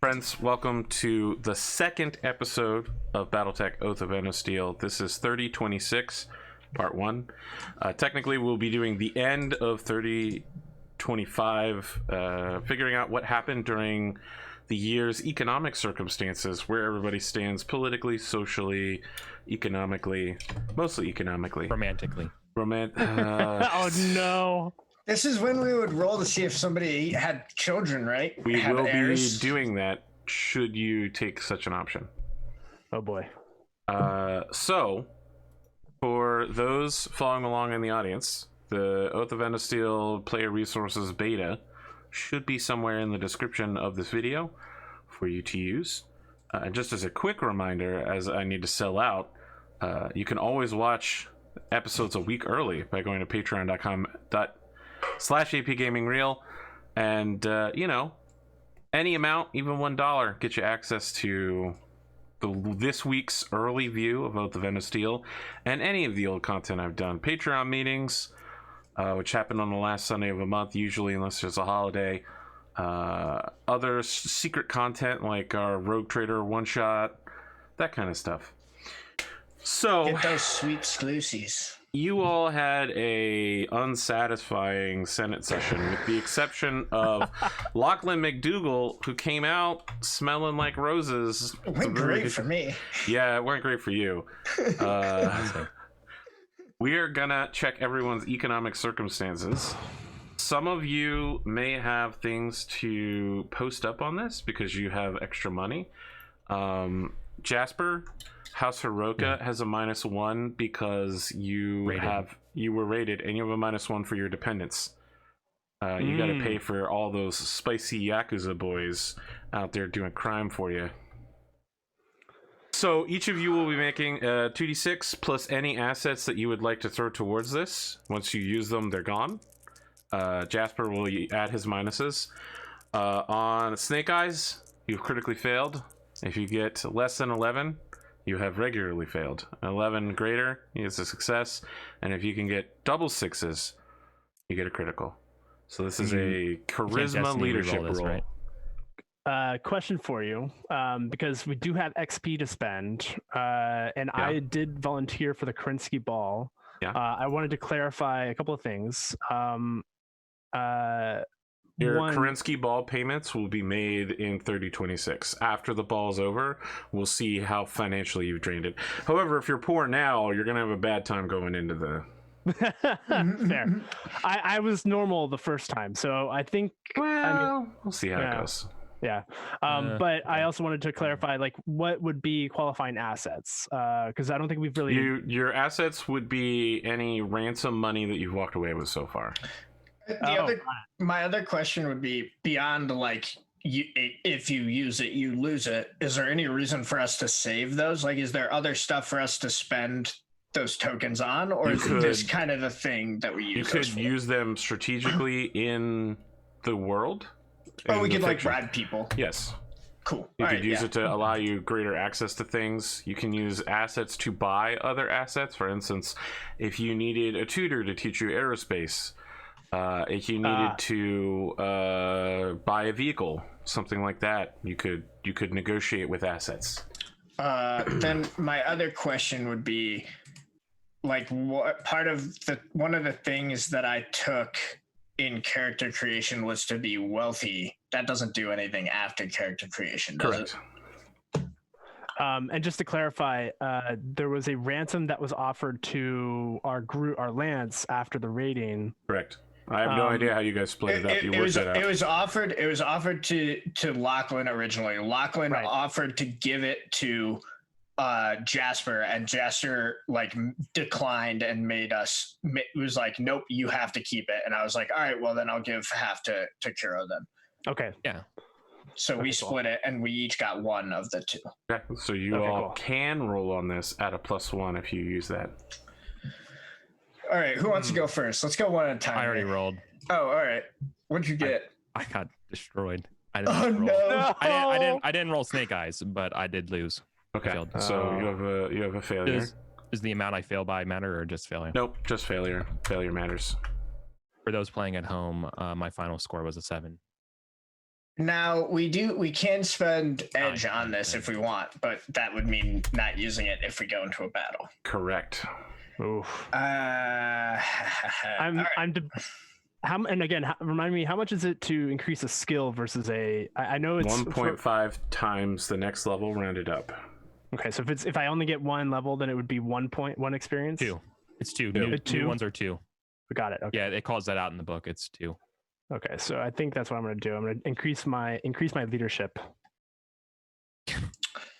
Friends, welcome to the second episode of Battletech Oath of Endosteel. This is 3026, part 1. Technically, we'll be doing the end of 3025, figuring out what happened during the year's economic circumstances, where everybody stands politically, socially, economically, mostly economically. Romantically. Oh no. This is when we would roll to see if somebody had children, right? We have will heirs. be doing that should you take such an option. Oh boy. So, for those following along in the audience, the Oath of Endosteel player resources beta should be somewhere in the description of this video for you to use. And just as a quick reminder, as I need to sell out, you can always watch episodes a week early by going to patreon.com/APGamingREAL, and you know, any amount, even $1, gets you access to this week's early view of Oath of Endosteel and any of the old content I've done. Patreon meetings, which happen on the last Sunday of a month, usually, unless there's a holiday. Other secret content like our Rogue Trader one shot, that kind of stuff. So Get those sweet exclusives. you all had a unsatisfying Senate session, with the exception of Lachlan McDougal, who came out smelling like roses. It went great for me. Yeah, it went great for you. We are gonna check everyone's economic circumstances. Some of you may have things to post up on this because you have extra money. Jasper, House Hiroka has a -1 because you were rated, and you have a -1 for your dependents. You got to pay for all those spicy Yakuza boys out there doing crime for you. So each of you will be making 2d6 plus any assets that you would like to throw towards this. Once you use them, they're gone. Jasper will add his minuses. On Snake Eyes, you've critically failed. If you get less than 11, you have regularly failed. 11 greater is a success, and if you can get double sixes, you get a critical. So this is a charisma leadership roll. Right? Question for you, because we do have XP to spend, and I did volunteer for the Kerensky Ball. Yeah. I wanted to clarify a couple of things. Your Kerensky Ball payments will be made in 3026. After the ball's over, we'll see how financially you've drained it. However, if you're poor now, you're going to have a bad time going into the... Fair. I was normal the first time, so I think... Well, we'll see how it goes. Yeah. But I also wanted to clarify, like, what would be qualifying assets? Because I don't think we've really... Your assets would be any ransom money that you've walked away with so far. My other question would be, beyond like, if you use it, you lose it. Is there any reason for us to save those? Like, is there other stuff for us to spend those tokens on, or is this kind of the thing that we use? You could use them strategically in the world. Oh, we could like bribe people. Yes. Cool. You could use it to allow you greater access to things. You can use assets to buy other assets. For instance, if you needed a tutor to teach you aerospace, if you needed to buy a vehicle, something like that, you could negotiate with assets. Then my other question would be, like, what one of the things that I took in character creation was to be wealthy. That doesn't do anything after character creation, does it? Correct. And just to clarify, there was a ransom that was offered to our lands after the raiding. Correct. I have no idea how you guys split it up. You worked it out. It was offered to Lachlan originally. Lachlan offered to give it to Jasper, and Jasper like declined and was like, nope, you have to keep it. And I was like, all right, well then I'll give half to Kuro then. Okay. Yeah. So we split it, and we each got one of the two. Okay. So you all can roll on this at a +1 if you use that. All right, who wants to go first? Let's go one at a time. I already rolled. Oh, all right. What'd you get? I got destroyed. I didn't roll Snake Eyes, but I did lose. Okay. So you have a failure. Does the amount I fail by matter, or just failure? Nope, just failure. Failure matters. For those playing at home, my final score was a 7. Now we can spend edge on this if we want, but that would mean not using it if we go into a battle. Correct. Oof. Right. And again, remind me, how much is it to increase a skill versus a? I know it's 1.5 times the next level rounded up. Okay, so if I only get one level, then it would be 1 experience. 2. It's 2. Two? New ones are 2. Got it. Okay. Yeah, it calls that out in the book. It's 2. Okay, so I think that's what I'm going to do. I'm going to increase my leadership.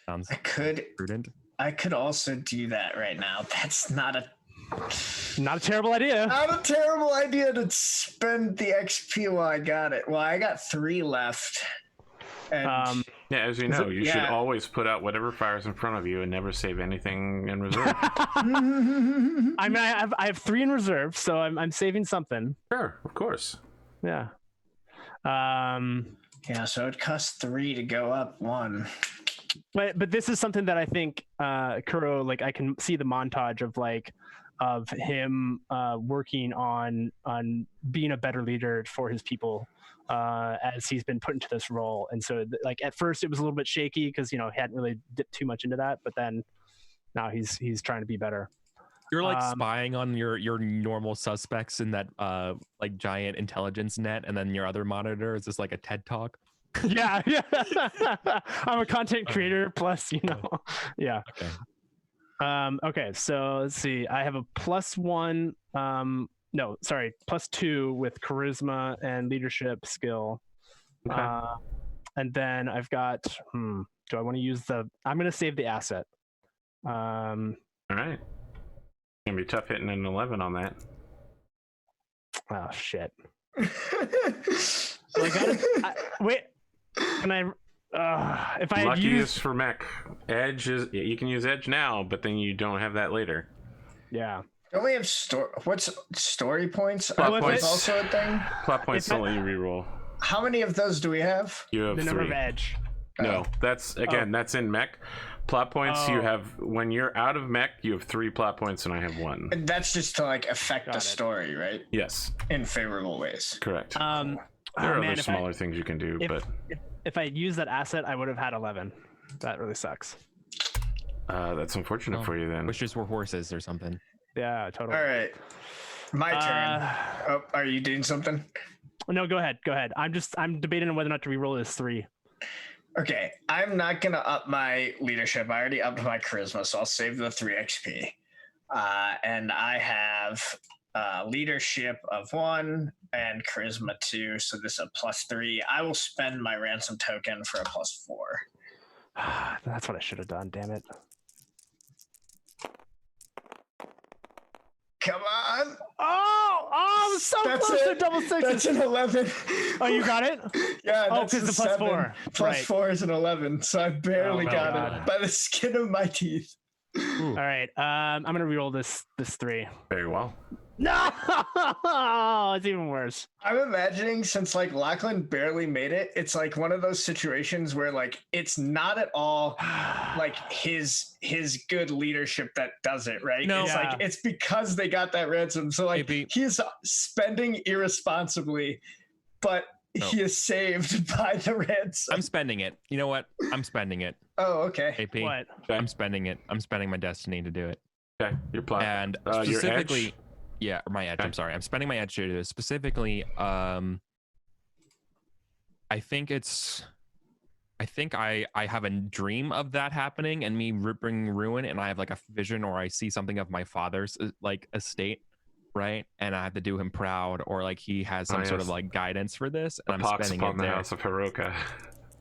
Sounds prudent. I could also do that right now. That's not a terrible idea. Not a terrible idea to spend the XP while I got it. Well, I got 3 left. And yeah, as you know, you should always put out whatever fires in front of you and never save anything in reserve. I mean, I have 3 in reserve, so I'm saving something. Sure, of course. Yeah. Yeah, so it costs 3 to go up 1. But this is something that I think Kuro, like, I can see the montage of him working on being a better leader for his people as he's been put into this role. And so like at first it was a little bit shaky because he hadn't really dipped too much into that, but then now he's trying to be better. You're like spying on your normal suspects in that like giant intelligence net, and then your other monitor is just like a TED talk. Yeah. I'm a content creator plus, yeah. Okay. Okay, so let's see. I have a +1, +2 with charisma and leadership skill. Okay. And then I've got, do I want to use I'm going to save the asset. All right. It's going to be tough hitting an 11 on that. Oh, shit. Wait, can I... if I Lucky is for mech. Edge is you can use edge now, but then you don't have that later. Yeah. Don't we have what's story points? Plot points also a thing. Plot points don't let you reroll. How many of those do we have? You have the 3. number of edge. No, that's that's in mech. Plot points you have when you're out of mech. You have 3 plot points, and I have 1. And that's just to like affect the story, right? Yes. In favorable ways. Correct. There are other smaller things you can do, but if I use that asset, I would have had 11. That really sucks. that's unfortunate for you then. Wishes were horses or something. Yeah, totally. All right, my turn. Are you doing something? No, go ahead. I'm debating on whether or not to reroll this 3. Okay, I'm not gonna up my leadership. I already upped my charisma, so I'll save the 3 XP. And I have leadership of 1 and charisma 2, so this is a +3. I will spend my ransom token for a +4. That's what I should have done. Damn it! Come on! Oh, so close to double 6s. That's an 11. Oh, you got it? Yeah. Oh, because the +4. +4 is an 11, so I barely got God. it by the skin of my teeth. All right, I'm gonna reroll this 3. Very well. No, it's even worse. I'm imagining since like Lachlan barely made it, it's like one of those situations where like it's not at all like his good leadership that does it, right? No. It's like it's because they got that ransom. So like he's spending irresponsibly, but he is saved by the ransom. I'm spending it. You know what? I'm spending it. Oh, okay. AP. What? Okay. I'm spending it. I'm spending my destiny to do it. Okay, your plot. And your specifically, edge? yeah, or my edge. Okay. I'm sorry. I'm spending my edge to do it. Specifically, I think I have a dream of that happening and me bringing ruin, and I have like a vision or I see something of my father's like estate, right? And I have to do him proud, or like he has some sort of like guidance for this, and I'm spending it the there. House of Hiroka.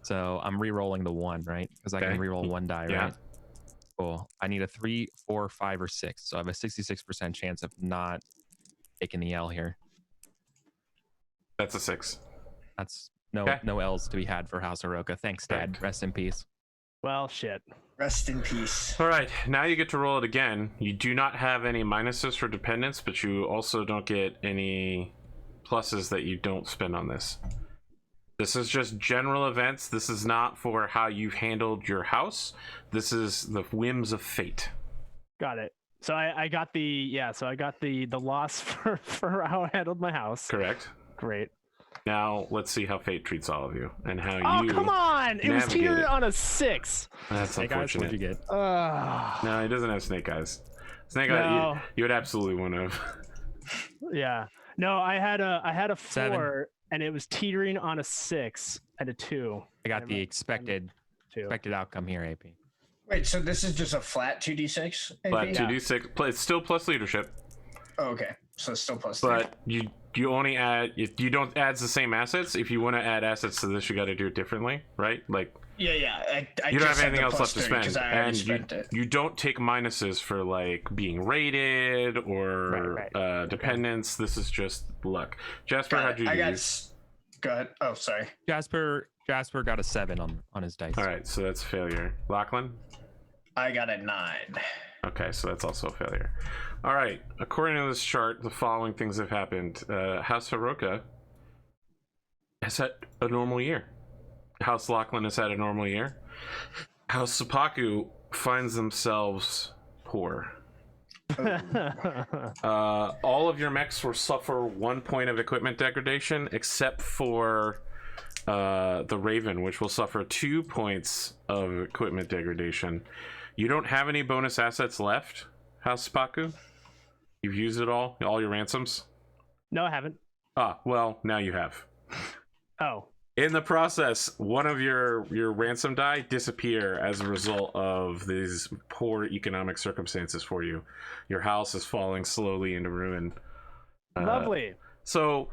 So I'm re-rolling the 1, right? Because I can re-roll 1 die, Yeah. right? Cool. I need a 3, 4, 5, or 6. So I have a 66% chance of not taking the L here. That's a 6. That's no L's to be had for House Hiroka. Thanks, Dad. Rest in peace. Well, shit. Rest in peace. All right, now you get to roll it again. You do not have any minuses for dependence, but you also don't get any pluses that you don't spend on this. This is just general events. This is not for how you've handled your house. This is the whims of fate. Got it. So I got the loss for how I handled my house. Correct. Great. Now let's see how fate treats all of you and how Oh, you. come on! It was navigate teetered it. on a 6. That's Hey guys, what'd unfortunate. you get? No, he doesn't have snake eyes. Snake No. eye, you would absolutely want to. Yeah. No, I had a 4, 7. and it was teetering on a 6 and a 2. I got the expected 2. outcome here, AP. Wait, so this is just a flat 2d6? AP? But 2d6, it's still plus leadership. Oh, okay, so it's still plus 3. But you only add, you don't add the same assets. If you want to add assets to this, you got to do it differently, right? Like Yeah. I you don't just have anything had the else plus left to 3 'cause spend, I already and spent it. you don't take minuses for like being rated or Right. dependence. This is just luck. Jasper, Got how'd it. you I do? got. Go ahead. Oh, sorry. Jasper got a 7 on his dice. All right, so that's failure. Lachlan. I got a 9. Okay, so that's also a failure. All right, according to this chart, the following things have happened. House Haroka has had a normal year. House Lachlan has had a normal year. House Sapaku finds themselves poor. All of your mechs will suffer 1 point of equipment degradation, except for the Raven, which will suffer 2 points of equipment degradation. You don't have any bonus assets left, House Sapaku? You've used it all your ransoms? No, I haven't. Ah, well, now you have. Oh. In the process, one of your ransom die disappear as a result of these poor economic circumstances for you. Your house is falling slowly into ruin. Lovely. So,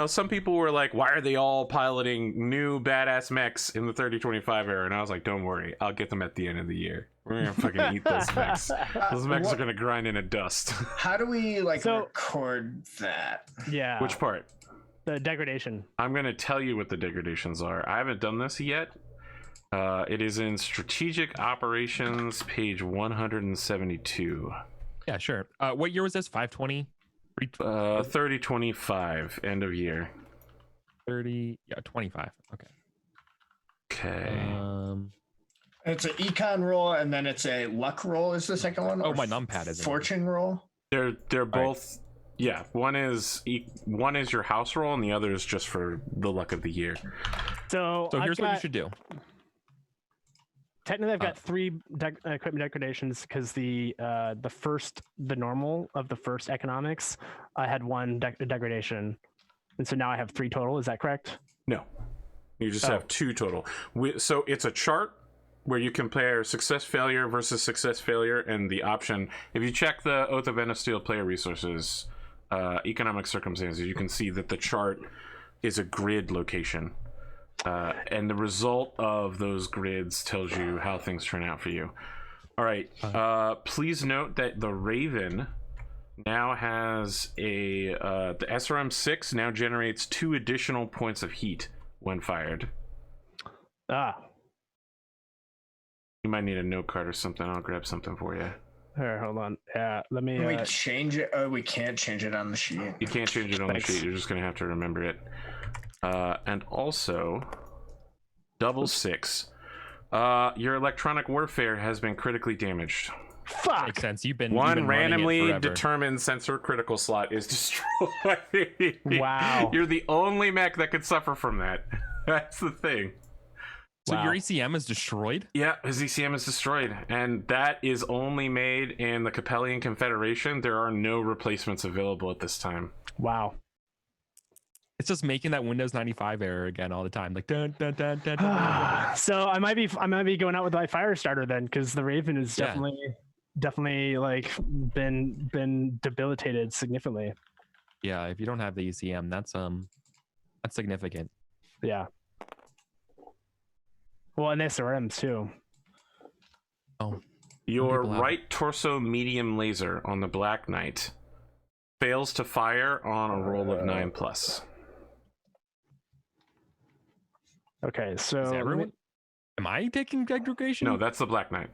some people were like, why are they all piloting new badass mechs in the 3025 era? And I was like, don't worry, I'll get them at the end of the year. We're gonna fucking eat those mechs. Those mechs are gonna grind into dust. How do we record that? Yeah. Which part? The degradation. I'm going to tell you what the degradations are. I haven't done this yet. It is in Strategic Operations, page 172. Yeah, sure. What year was this? 520? 3025, end of year. 25. Okay. Okay. It's an econ roll, and then it's a luck roll. Is the second one? Oh, or my numpad is fortune roll. They're both. Yeah, one is your house roll, and the other is just for the luck of the year. So here's what you should do. Technically, I've got 3 equipment degradations because the normal of the first economics, I had 1 degradation, and so now I have 3 total. Is that correct? No, you just have 2 total. So it's a chart where you compare success failure versus success failure, and the option. If you check the Oath of Endosteel player resources, economic circumstances, you can see that the chart is a grid location. And the result of those grids tells you how things turn out for you. All right. Please note that the Raven now has the SRM 6 now generates 2 additional points of heat when fired. You might need a note card or something. I'll grab something for you. Here, hold on. Yeah, let me. Can we change it? Oh, we can't change it on the sheet. You can't change it on the sheet. You're just gonna have to remember it. And also, 6. Your electronic warfare has been critically damaged. Fuck. Makes sense. You've been One running it randomly forever. determined sensor critical slot is destroyed. Wow. You're the only mech that could suffer from that. That's the thing. So Wow. your ECM is destroyed? Yeah, his ECM is destroyed, and that is only made in the Capellian Confederation. There are no replacements available at this time. Wow. It's just making that Windows 95 error again all the time. Like dun dun dun dun. dun. So I might be going out with my fire starter then, because the Raven is definitely like been debilitated significantly. Yeah, if you don't have the ECM, that's significant. Yeah. Well, and SRMs too. Oh. Your right torso medium laser on the Black Knight fails to fire on a roll of 9+. Okay, so Is everyone? Am I taking degradation? No, that's the Black Knight.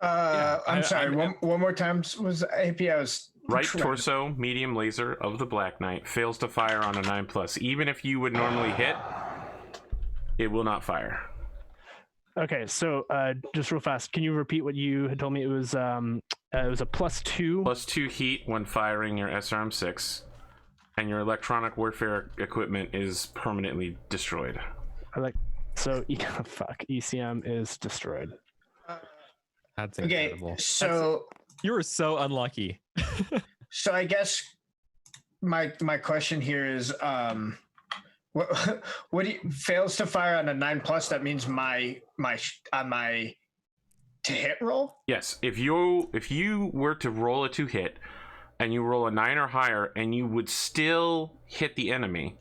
I'm sorry. One more time was AP. I was Right torso medium laser of the Black Knight fails to fire on a 9+. Even if you would normally hit, it will not fire. Okay, so just real fast, can you repeat what you had told me? It was a +2. +2 heat when firing your SRM 6, and your electronic warfare equipment is permanently destroyed. So fuck, ECM is destroyed. That's Okay, incredible. so You were so unlucky. so I guess my question here is what do you, fails to fire on a 9+, that means my to hit roll? Yes, if you were to roll a 2 hit and you roll a 9 or higher and you would still hit the enemy,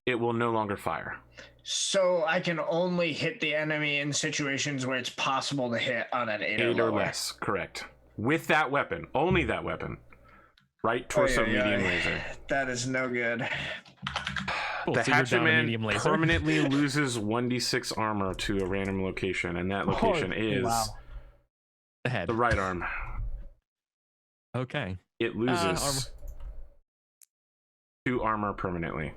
it will no longer fire. So I can only hit the enemy in situations where it's possible to hit on an 8 or or less, correct. With that weapon, only that weapon. Right torso, medium laser. That is no good. Cool, The so you're down a Hatchetman medium laser. permanently loses 1d6 armor to a random location, and that location is The head. the right arm. Okay. It loses 2 armor permanently.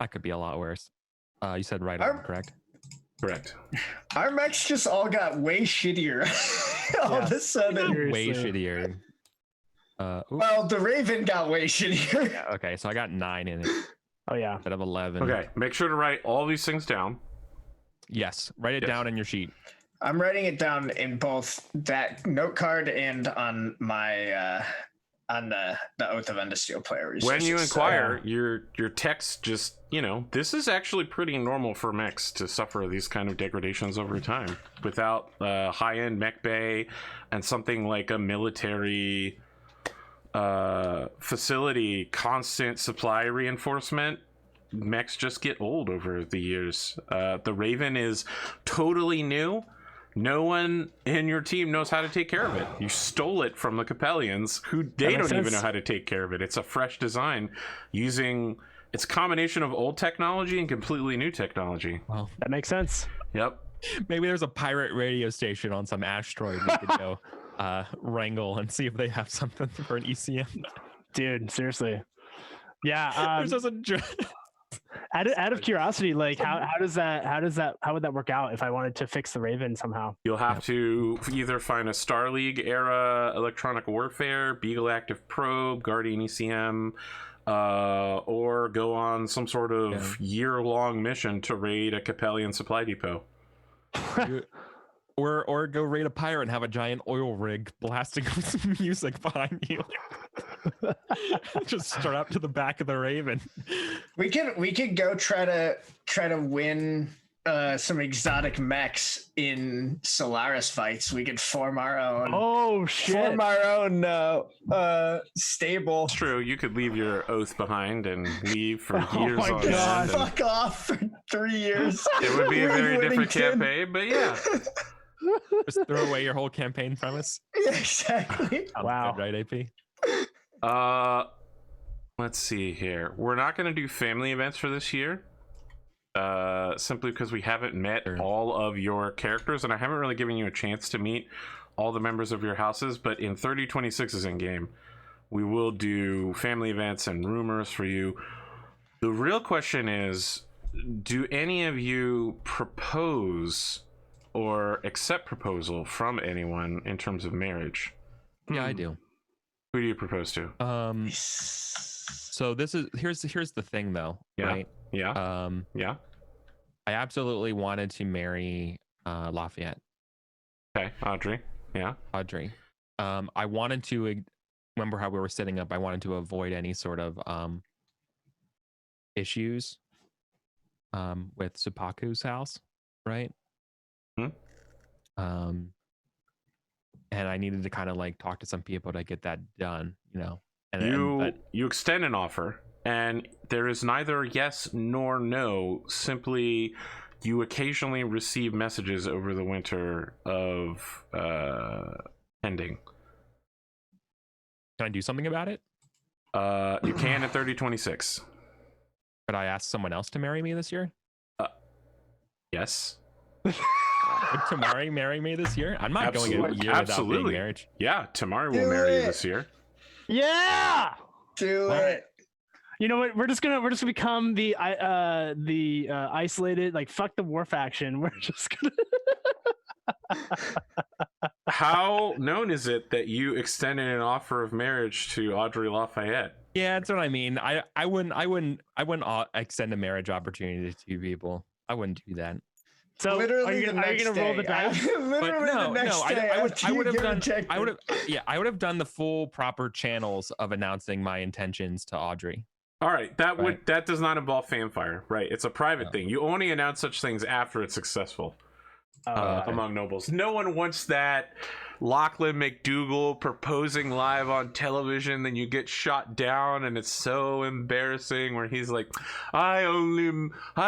That could be a lot worse. You said right arm, correct? Correct. Our mechs just all got way shittier all of a sudden. Way shittier. Well, the Raven got way shittier. Yeah, okay, so I got 9 in it Oh yeah. instead of 11. Okay, make sure to write all these things down. Yes, write it down in your sheet. I'm writing it down in both that note card and on my on the Oath of Endosteel player resources. When you inquire, your text just, this is actually pretty normal for mechs to suffer these kind of degradations over time without high-end mech bay and something like a military facility, constant supply reinforcement. Mechs just get old over the years. The Raven is totally new. No one in your team knows how to take care of it. You stole it from the Capellians, who they don't even know how to take care of it. It's a fresh design using it's a combination of old technology and completely new technology. Well, That makes sense. Yep. maybe there's a pirate radio station on some asteroid we could go wrangle and see if they have something for an ECM. Dude, seriously. Yeah. There's just a Out of curiosity, like how would that work out if I wanted to fix the Raven somehow? You'll have to either find a Star League era electronic warfare, Beagle Active Probe, Guardian ECM, or go on some sort of year-long mission to raid a Capellian supply depot. or go raid a pirate and have a giant oil rig blasting some music behind you. Just strap up to the back of the Raven. We could go try to win some exotic mechs in Solaris fights. We could form our own. Oh shit! Form our own stable. It's true. You could leave your oath behind and leave for years my on God. end. and Fuck off for 3 years. It would be a very different Winnington. campaign, but yeah. Just throw away your whole campaign premise. Yeah, exactly. Sounds Wow. good, right, AP? Let's see here. We're not going to do family events for this year. Simply because we haven't met all of your characters, and I haven't really given you a chance to meet all the members of your houses, but in 3026 is in game. We will do family events and rumors for you. The real question is, do any of you propose or accept proposal from anyone in terms of marriage? Yeah, I do. Who do you propose to? So here's the thing though, right? Yeah. Yeah. I absolutely wanted to marry Lafayette. Okay, Audrey. Yeah. Audrey. I wanted to remember how we were setting up. I wanted to avoid any sort of issues with Supaku's house, right? And I needed to kind of like talk to some people to get that done, And you extend an offer, and there is neither yes nor no. Simply, you occasionally receive messages over the winter of ending. Can I do something about it? You can at 3026. Could I ask someone else to marry me this year? Yes. Would Tamari marry me this year? I'm not going a year without being married. Yeah, Tamari will marry you this year. Yeah. Do it. You know what? We're just gonna become the isolated, like fuck the war faction. We're just gonna. How known is it that you extended an offer of marriage to Audrey Lafayette? Yeah, that's what I mean. I wouldn't extend a marriage opportunity to two people. I wouldn't do that. So Literally are you gonna roll the dice? Literally the next day. I would have done the full proper channels of announcing my intentions to Audrey. All right, that does not involve fanfare, right? It's a private thing. You only announce such things after it's successful among nobles. No one wants that Lachlan McDougal proposing live on television, then you get shot down, and it's so embarrassing. Where he's like, "I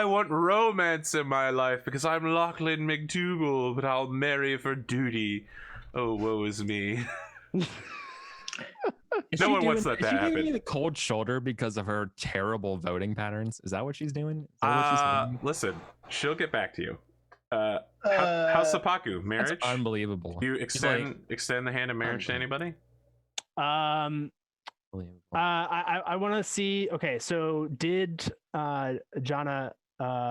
want romance in my life because I'm Lachlan McDougal, but I'll marry for duty. Oh, woe is me." No one wants that to happen. Is she giving me the cold shoulder because of her terrible voting patterns? Is that what she's doing? Listen, she'll get back to you. How's Seppaku? Marriage? That's unbelievable. Do you extend the hand of marriage to anybody? I want to see. Okay, so did Jana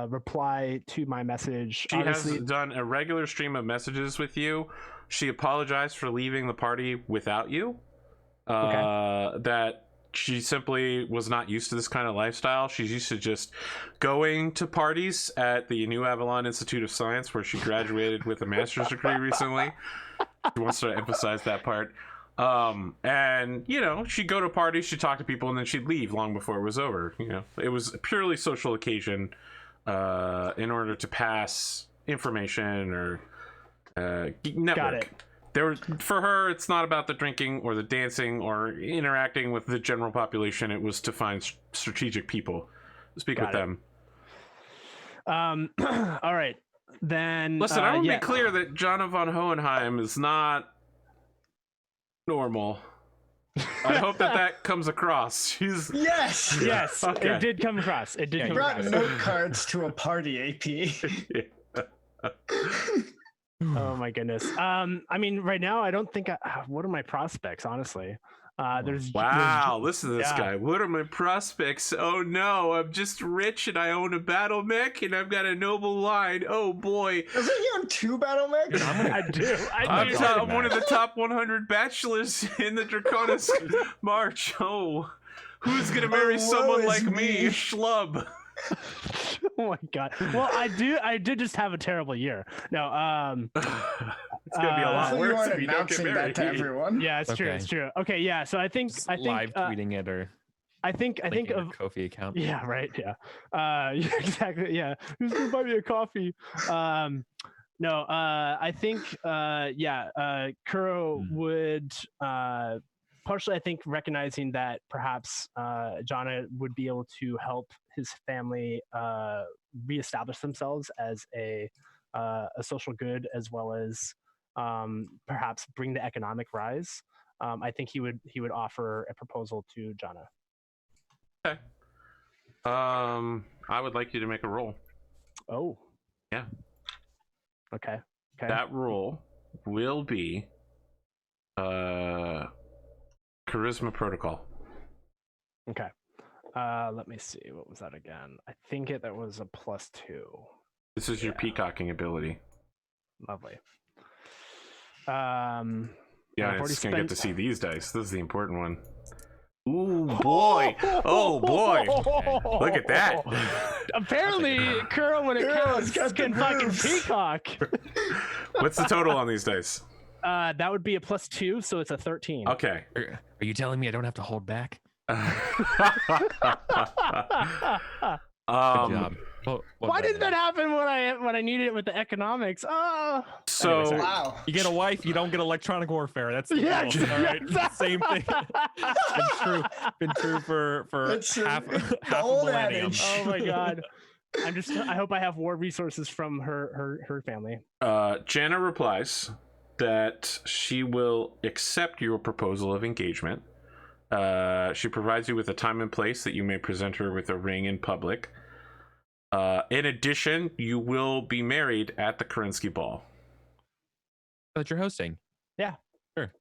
reply to my message? She has done a regular stream of messages with you. She apologized for leaving the party without you. That she simply was not used to this kind of lifestyle. She's used to just going to parties at the New Avalon Institute of Science, where she graduated with a master's degree recently. She wants to emphasize that part. And she'd go to parties, she'd talk to people, and then she'd leave long before it was over. It was a purely social occasion in order to pass information or network. Got it. For her, it's not about the drinking or the dancing or interacting with the general population. It was to find strategic people, speak with them. All right, then. Listen, I want to be clear that Jana von Hohenheim is not normal. I hope that comes across. She's yes. Okay. It did come across. It did. Brought note cards to a party, AP. Oh my goodness. I mean, right now I don't think what are my prospects, honestly? Listen to this guy. What are my prospects? Oh no, I'm just rich and I own a battle mech and I've got a noble line. Oh boy. Doesn't he own 2 battle mechs? I do. I'm one of the top 100 bachelors in the Draconis March. Oh, who's gonna marry someone like me, a schlub? Oh my god. Well, I did just have a terrible year. No, it's gonna be a lot worse if you don't get married. That to everyone. Yeah, it's true. It's true. Okay, yeah. So I think live tweeting it or I think of Kofi account. Yeah, right. Yeah. Exactly. Yeah. Who's gonna buy me a coffee? No. I think. Kuro would. Partially, I think recognizing that perhaps Jana would be able to help his family reestablish themselves as a social good, as well as perhaps bring the economic rise. I think he would offer a proposal to Jana. Okay. I would like you to make a roll. Oh. Yeah. Okay. That roll will be Charisma Protocol. Okay. Let me see. What was that again? I think that was a +2. This is your peacocking ability. Lovely. Yeah, I'm just gonna get to see these dice. This is the important one. Ooh, boy. Oh, boy. Look at that. Apparently, Kuro, when it counts, can fucking peacock. What's the total on these dice? That would be a +2, so it's a 13. Okay. Are you telling me I don't have to hold back? Good job. Why didn't that happen when I needed it with the economics? So anyway, wow. You get a wife, you don't get electronic warfare. That's the yeah, all right. Same thing. Been true for half a millennium. Oh my god. I hope I have war resources from her family. Jana replies that she will accept your proposal of engagement. She provides you with a time and place that you may present her with a ring in public. In addition, you will be married at the Kerensky Ball. That you're hosting. Yeah. Sure.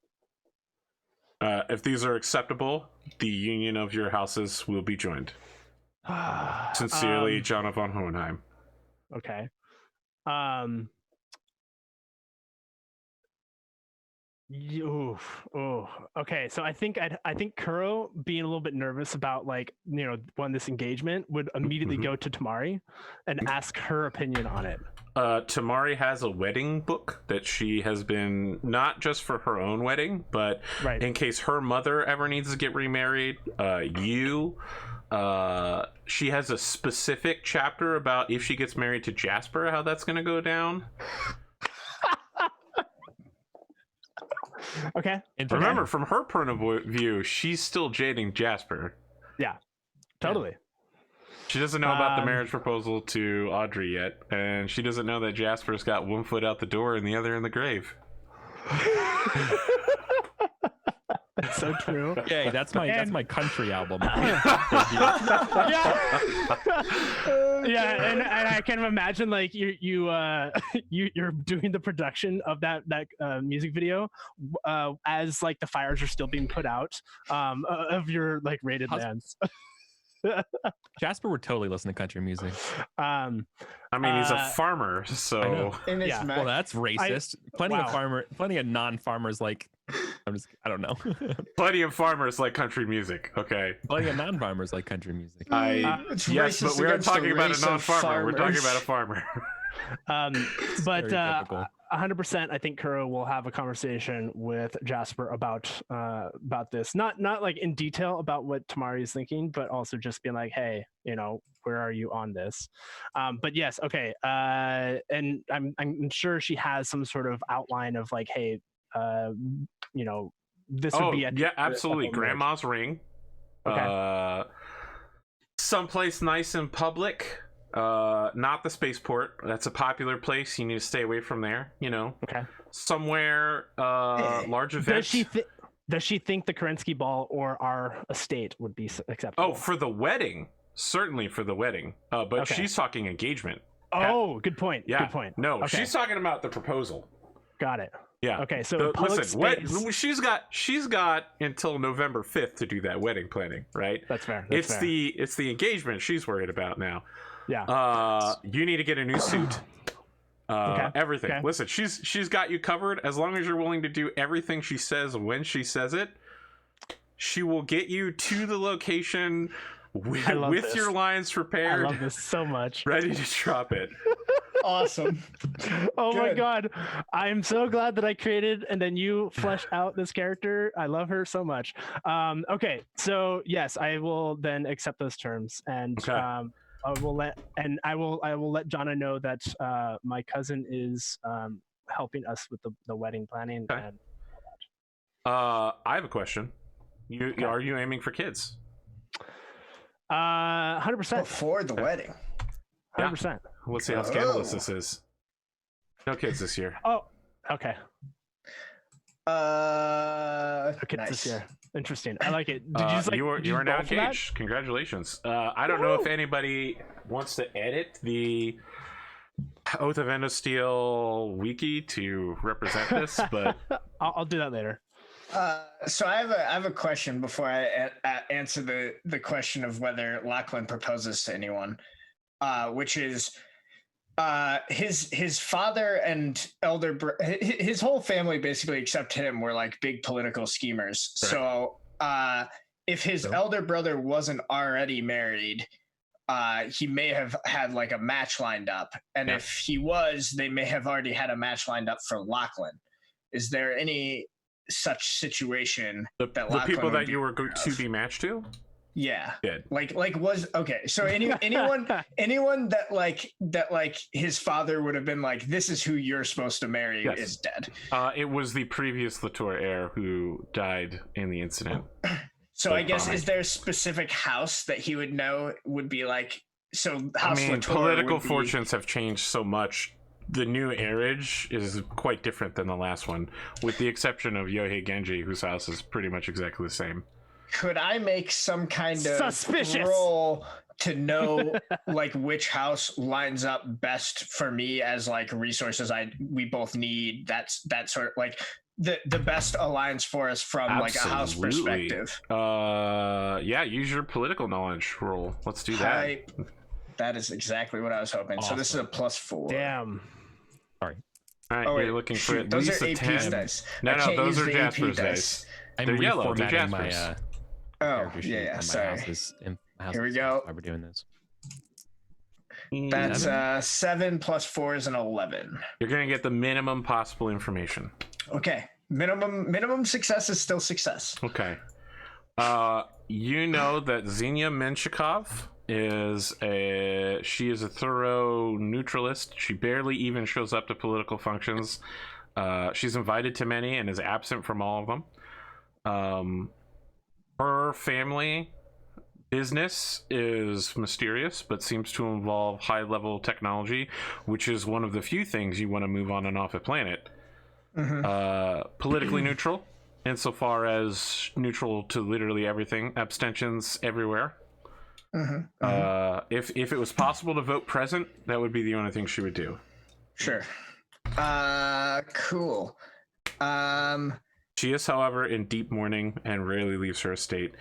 If these are acceptable, the union of your houses will be joined. Sincerely, Jana von Hohenheim. Okay. Okay. So I think Kuro being a little bit nervous about like won this engagement would immediately go to Tamari and ask her opinion on it. Tamari has a wedding book that she has been, not just for her own wedding, but in case her mother ever needs to get remarried. She has a specific chapter about if she gets married to Jasper, how that's going to go down. Okay. Remember, from her point of view, she's still jading Jasper. Yeah, totally. She doesn't know about the marriage proposal to Audrey yet, and she doesn't know that Jasper's got one foot out the door and the other in the grave. That's so true. Yeah, that's my country album. Yeah, and I can imagine like you're doing the production of that music video as like the fires are still being put out of your like rated lands. Jasper would totally listen to country music. I mean, he's a farmer, so well, that's racist. Plenty of non-farmers like. I don't know. Plenty of farmers like country music. Okay. Plenty of non-farmers like country music. Yes, but we aren't talking about a non-farmer. We're talking about a farmer. But 100%, I think Kuro will have a conversation with Jasper about this. Not like in detail about what Tamari is thinking, but also just being like, hey, where are you on this? But yes, okay. And I'm sure she has some sort of outline of like, hey, this would be absolutely grandma's ring. Okay. Someplace nice and public. Not the spaceport. That's a popular place. You need to stay away from there. Okay. Somewhere large events. Does she think the Kerensky ball or our estate would be acceptable? Oh, for the wedding, certainly for the wedding. But she's talking engagement. Oh, good point. Yeah. Good point. No, she's talking about the proposal. Got it. Yeah. Okay. So listen, she's got until November 5th to do that wedding planning, right? That's fair. It's the engagement she's worried about now. Yeah. You need to get a new suit. Everything. Okay. Listen, she's got you covered as long as you're willing to do everything she says when she says it. She will get you to the location with your lines prepared. I love this so much. Ready to drop it. Awesome. Oh my god, I am so glad that I created and then you fleshed out this character. I love her so much. Okay, so yes, I will then accept those terms, and I will let Jonna know that my cousin is helping us with the wedding planning. Okay. And I have a question. Are you aiming for kids? 100% before the wedding. 100%. Let's see how scandalous this is. No kids this year. Oh, okay. No kids nice. this year. Interesting. I like it. Did you just you are now engaged. Congratulations. I don't know if anybody wants to edit the Oath of Endosteel wiki to represent this, but I'll do that later. So I have a question before I answer the question of whether Lachlan proposes to anyone, which is his father and his whole family basically except him were like big political schemers. Right. So if his elder brother wasn't already married, he may have had like a match lined up, and if he was, they may have already had a match lined up for Lachlan. Is there any such situation the people that you were to be matched to? Yeah. Dead. Like was okay. So anyone that his father would have been like, this is who you're supposed to marry is dead. It was the previous Latour heir who died in the incident. So I guess is there a specific house that he would know would be like? So House Latour political fortunes have changed so much. The new heirage is quite different than the last one, with the exception of Yohei Genji, whose house is pretty much exactly the same. Could I make some kind of roll to know like which house lines up best for me as like resources we both need? That's that sort of like the best alliance for us from like a house perspective. Yeah, use your political knowledge roll. Let's do that. That is exactly what I was hoping. Awesome. So this is a +4. Damn. Sorry. All right, you're looking for at those least are a AP's 10. dice. No, I can't those use are the AP Jasper's dice. I'm They're yellow. They're reformatting my Jasper's. character sheet yeah, on my sorry. houses. Here we go. Why we're doing this? That's 7 plus 4 is an 11. You're gonna get the minimum possible information. Okay, minimum success is still success. Okay. You know that Xenia Menshikov she is a thorough neutralist. She barely even shows up to political functions. She's invited to many and is absent from all of them. Her family business is mysterious, but seems to involve high-level technology, which is one of the few things you want to move on and off a planet. Politically neutral, insofar as neutral to literally everything. Abstentions everywhere. If it was possible to vote present, that would be the only thing she would do. Sure. Cool. She is, however, in deep mourning and rarely leaves her estate.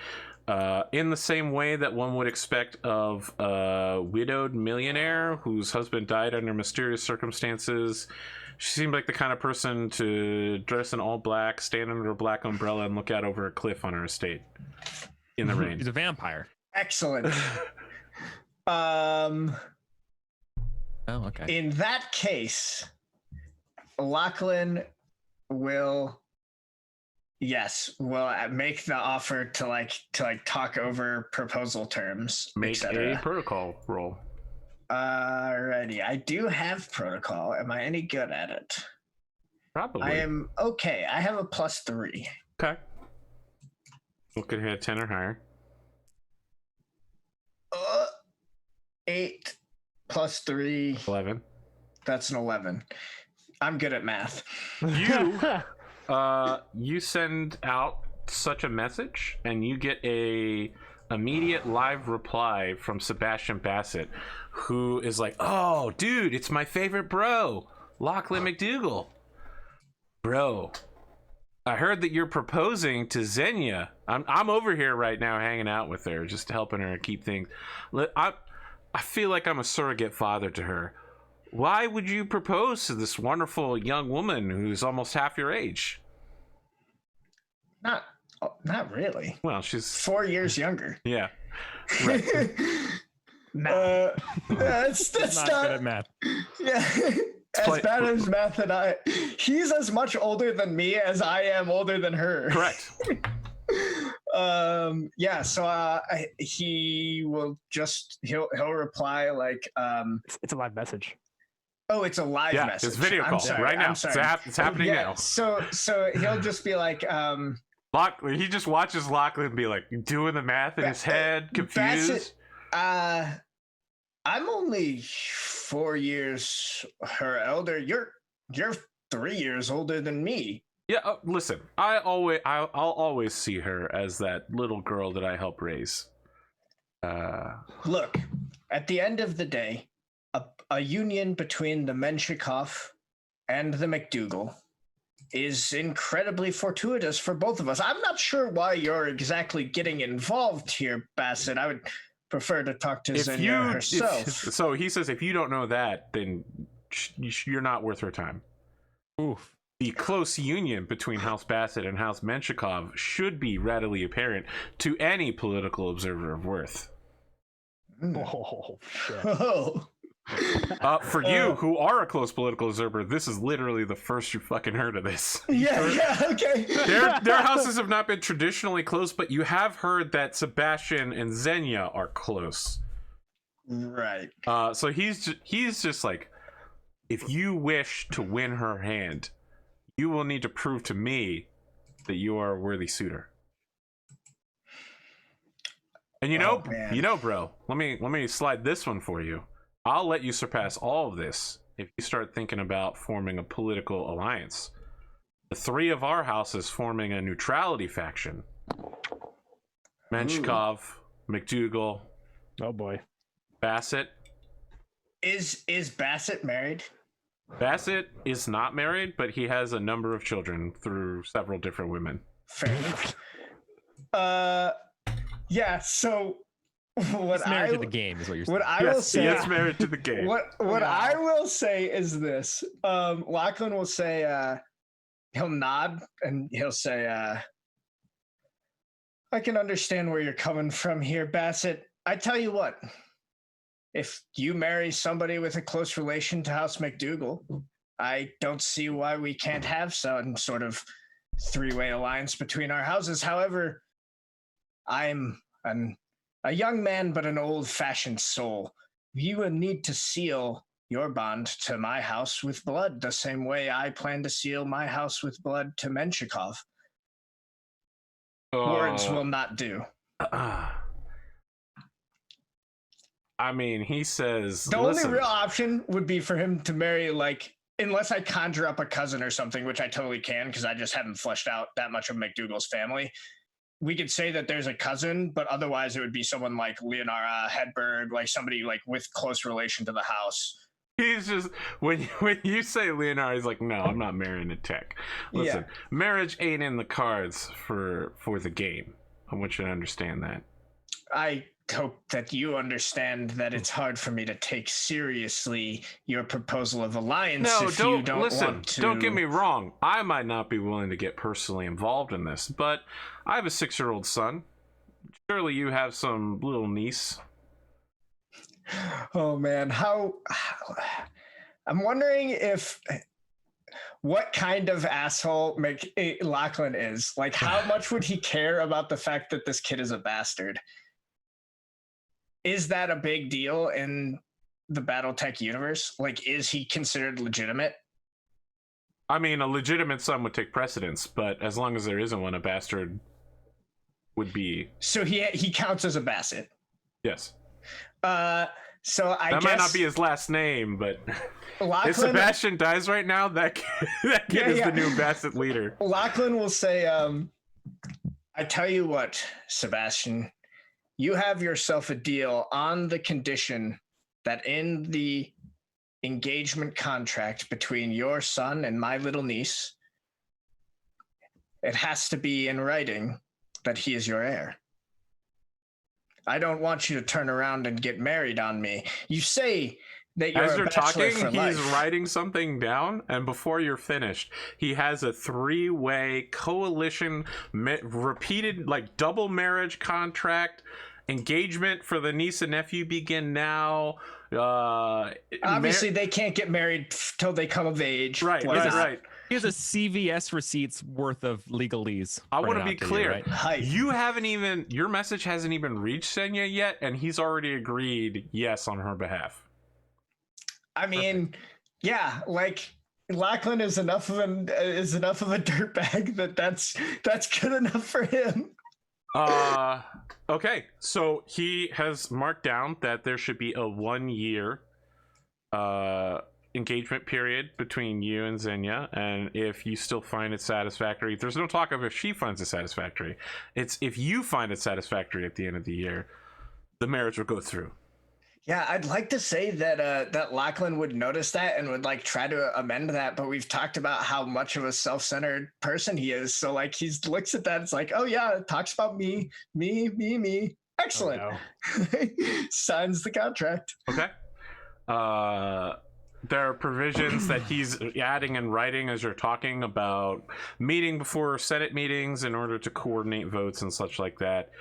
In the same way that one would expect of a widowed millionaire whose husband died under mysterious circumstances. She seemed like the kind of person to dress in all black, stand under a black umbrella, and look out over a cliff on her estate in the rain. She's a vampire. Excellent. Oh, okay. In that case, Lachlan will make the offer to talk over proposal terms. Make a protocol roll. Alrighty, I do have protocol. Am I any good at it? Probably. I am okay. I have a +3. Okay. Look at hit 10 or higher. 8 plus 3. 11. That's an 11. I'm good at math. You send out such a message, and you get a immediate live reply from Sebastian Bassett, who is like, "Oh, dude, it's my favorite bro, Lachlan McDougal. Bro, I heard that you're proposing to Xenia. I'm over here right now hanging out with her, just helping her keep things. I feel like I'm a surrogate father to her. Why would you propose to this wonderful young woman who's almost half your age?" Not really. Well, she's 4 years younger. Yeah. Right. That's not good at math. Yeah. As bad as math and he's as much older than me as I am older than her. Correct. Yeah, so he will he'll reply like it's a live message. Oh, it's a live message. It's video call right now. It's happening now. So he'll just be like he just watches Lachlan be like doing the math in his head, confused. Bassett, I'm only 4 years her elder. You're 3 years older than me. Yeah, listen. I'll always see her as that little girl that I help raise. Look, at the end of the day, a union between the Menshikov and the McDougal is incredibly fortuitous for both of us. I'm not sure why you're exactly getting involved here, Bassett. I would prefer to talk to Xenia herself. So he says if you don't know that, then you're not worth her time. Oof. The close union between House Bassett and House Menshikov should be readily apparent to any political observer of worth. Oh, shit. Oh. For you, who are a close political observer, this is literally the first you fucking heard of this. Yeah, okay. Their houses have not been traditionally close, but you have heard that Sebastian and Xenia are close. Right. So he's just like, if you wish to win her hand, you will need to prove to me that you are a worthy suitor. And you know, bro, let me slide this one for you. I'll let you surpass all of this if you start thinking about forming a political alliance. The three of our houses forming a neutrality faction. Menshikov, McDougal. Oh boy. Bassett. Is Bassett married? Bassett is not married, but he has a number of children through several different women. Fair enough. Yeah, so What He's married to the game is what you're saying. What I will say, Yes, married to the game. What I will say is this: Lachlan will say, he'll nod and he'll say, "I can understand where you're coming from here, Bassett. I tell you what, if you marry somebody with a close relation to House McDougal, I don't see why we can't have some sort of three-way alliance between our houses. However, I'm a young man, but an old-fashioned soul. You will need to seal your bond to my house with blood, the same way I plan to seal my house with blood to Menshikov. Words will not do." I mean, he says the only real option would be for him to marry, like, unless I conjure up a cousin or something, which I totally can because I just haven't fleshed out that much of McDougal's family. We could say that there's a cousin, but otherwise it would be someone like Leonara Hedberg, like somebody like with close relation to the house. He's just when you say Leonard, he's like, no, I'm not marrying a tech. Listen, marriage ain't in the cards for the game. I want you to understand that. I hope that you understand that it's hard for me to take seriously your proposal of alliance. No, if don't you don't listen. want to... Don't get me wrong. I might not be willing to get personally involved in this, but I have a 6-year-old son. Surely you have some little niece. Oh man, how I'm wondering if what kind of asshole Lachlan is. Like, how much would he care about the fact that this kid is a bastard? Is that a big deal in the Battletech universe? Like, is he considered legitimate? I mean, a legitimate son would take precedence, but as long as there isn't one, a bastard would be. So he counts as a Bassett. Yes. So I guess might not be his last name, but Lachlan, if Sebastian dies right now, that kid is the new Bassett leader. Lachlan will say, I tell you what, Sebastian, you have yourself a deal on the condition that in the engagement contract between your son and my little niece, it has to be in writing that he is your heir. I don't want you to turn around and get married on me. You say that you're As a you're bachelor talking, for he's life. writing something down, and before you're finished, he has a 3-way coalition, repeated, like, double marriage contract. Engagement for the niece and nephew begin now. Obviously, they can't get married till they come of age. Right, right. He has a CVS receipts worth of legalese. I want to be clear. You, right? Your message hasn't even reached Senya yet, and he's already agreed yes on her behalf. I mean, yeah, like Lachlan is enough of a dirtbag that's good enough for him. Okay, so he has marked down that there should be a 1-year engagement period between you and Xenia, and if you still find it satisfactory, there's no talk of if she finds it satisfactory. It's if you find it satisfactory at the end of the year, the marriage will go through. Yeah, I'd like to say that that Lachlan would notice that and would like try to amend that, but we've talked about how much of a self-centered person he is. So like he looks at that, it's like, oh yeah, it talks about me. Excellent. Oh, no. Signs the contract. Okay. There are provisions that he's adding in writing as you're talking about meeting before Senate meetings in order to coordinate votes and such like that.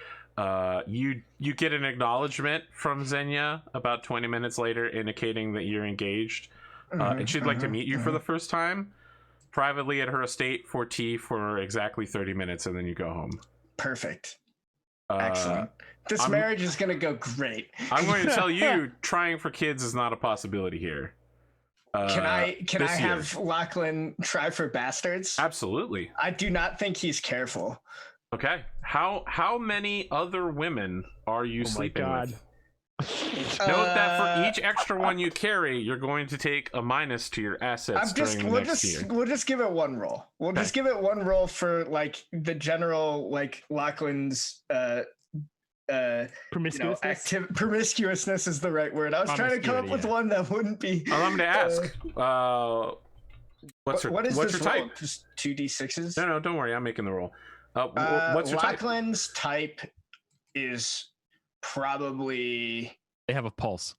You get an acknowledgement from Xenia about 20 minutes later indicating that you're engaged, and she'd like to meet you for the first time privately at her estate for tea for exactly 30 minutes, and then you go home. Perfect. Excellent. This marriage is going to go great. I'm going to tell you, trying for kids is not a possibility here. Can I have Lachlan try for bastards? Absolutely. I do not think he's careful. Okay. How many other women are you sleeping with? Note that for each extra one you carry, you're going to take a minus to your assets during the next year. We'll just give it one roll. We'll just give it one roll for like the general like Lachlan's promiscuousness. Promiscuousness is the right word. I was trying to come up with one that wouldn't be. I'm going to ask. What's your type? Roll? Just 2d6s. No, don't worry. I'm making the roll. What's your Lachlan's type is probably. They have a pulse.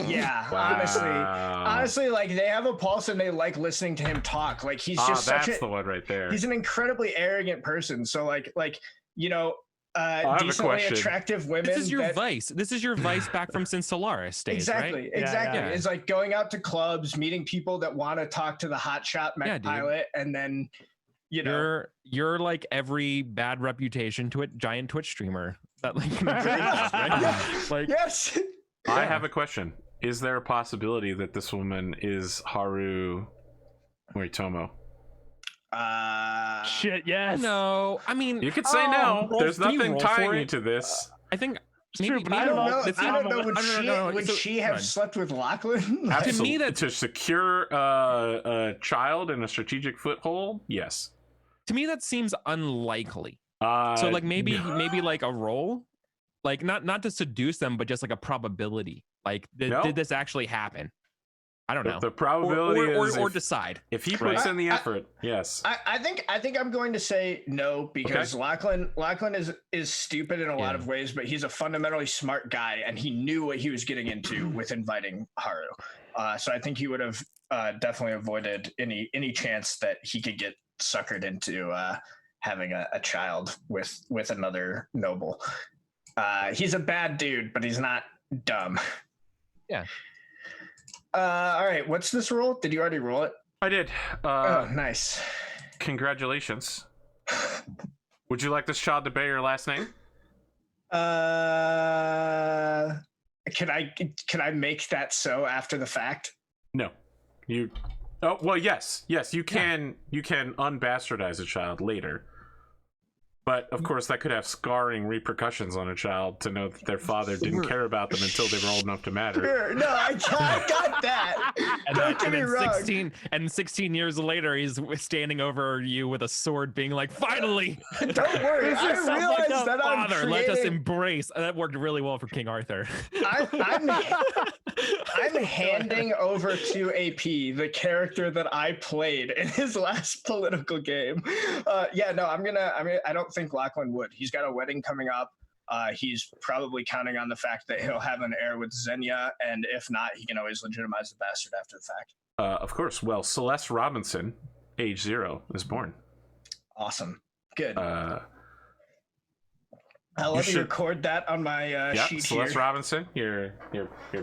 Yeah, Wow. honestly, like they have a pulse and they like listening to him talk. Like he's just such that's the one right there. He's an incredibly arrogant person. So like you know, have a decently question. attractive women. This is your vice. This is your vice back from Sin Solaris days, exactly, right? exactly. Yeah. It's like going out to clubs, meeting people that want to talk to the hotshot mech pilot, and then you're like every bad reputation to it giant Twitch streamer that like, right? Like yes. I have a question. Is there a possibility that this woman is Haru Moritomo? Shit, yes. No, I mean, You could say no. There's nothing tying you to this. I think true, maybe, but I don't know. Would So, she have slept with Lachlan? To me, that to secure a child in a strategic foothold, yes. To me, that seems unlikely. So like maybe like a role, like not to seduce them, but just like a probability. Like did this actually happen? I don't know. The probability is or decide if he puts in the effort. Yes. I think I'm going to say no because Lachlan is stupid in a lot of ways, but he's a fundamentally smart guy and he knew what he was getting into with inviting Haru. So I think he would have definitely avoided any chance that he could get suckered into having a child with another noble. He's a bad dude, but he's not dumb. Yeah. All right. What's this roll? Did you already roll it? I did. Oh, nice. Congratulations. Would you like this child to bear your last name? Can I make that so after the fact? No. You. Oh well, yes. You can. You can unbastardize a child later. But of course, that could have scarring repercussions on a child to know that their father didn't care about them until they were old enough to matter. Sure. No, I got that. Don't get me wrong. 16 years later, he's standing over you with a sword, being like, "Finally!" Don't worry. I realized that I'm creating... Let us embrace. That worked really well for King Arthur. I'm handing over to AP the character that I played in his last political game. I don't think Lachlan would. He's got a wedding coming up. He's probably counting on the fact that he'll have an heir with Xenia, and if not, he can always legitimize the bastard after the fact. Of course. Well, Celeste Robinson, age 0, is born. Awesome. Good. I'll let me record that on my sheet Celeste here. Robinson, your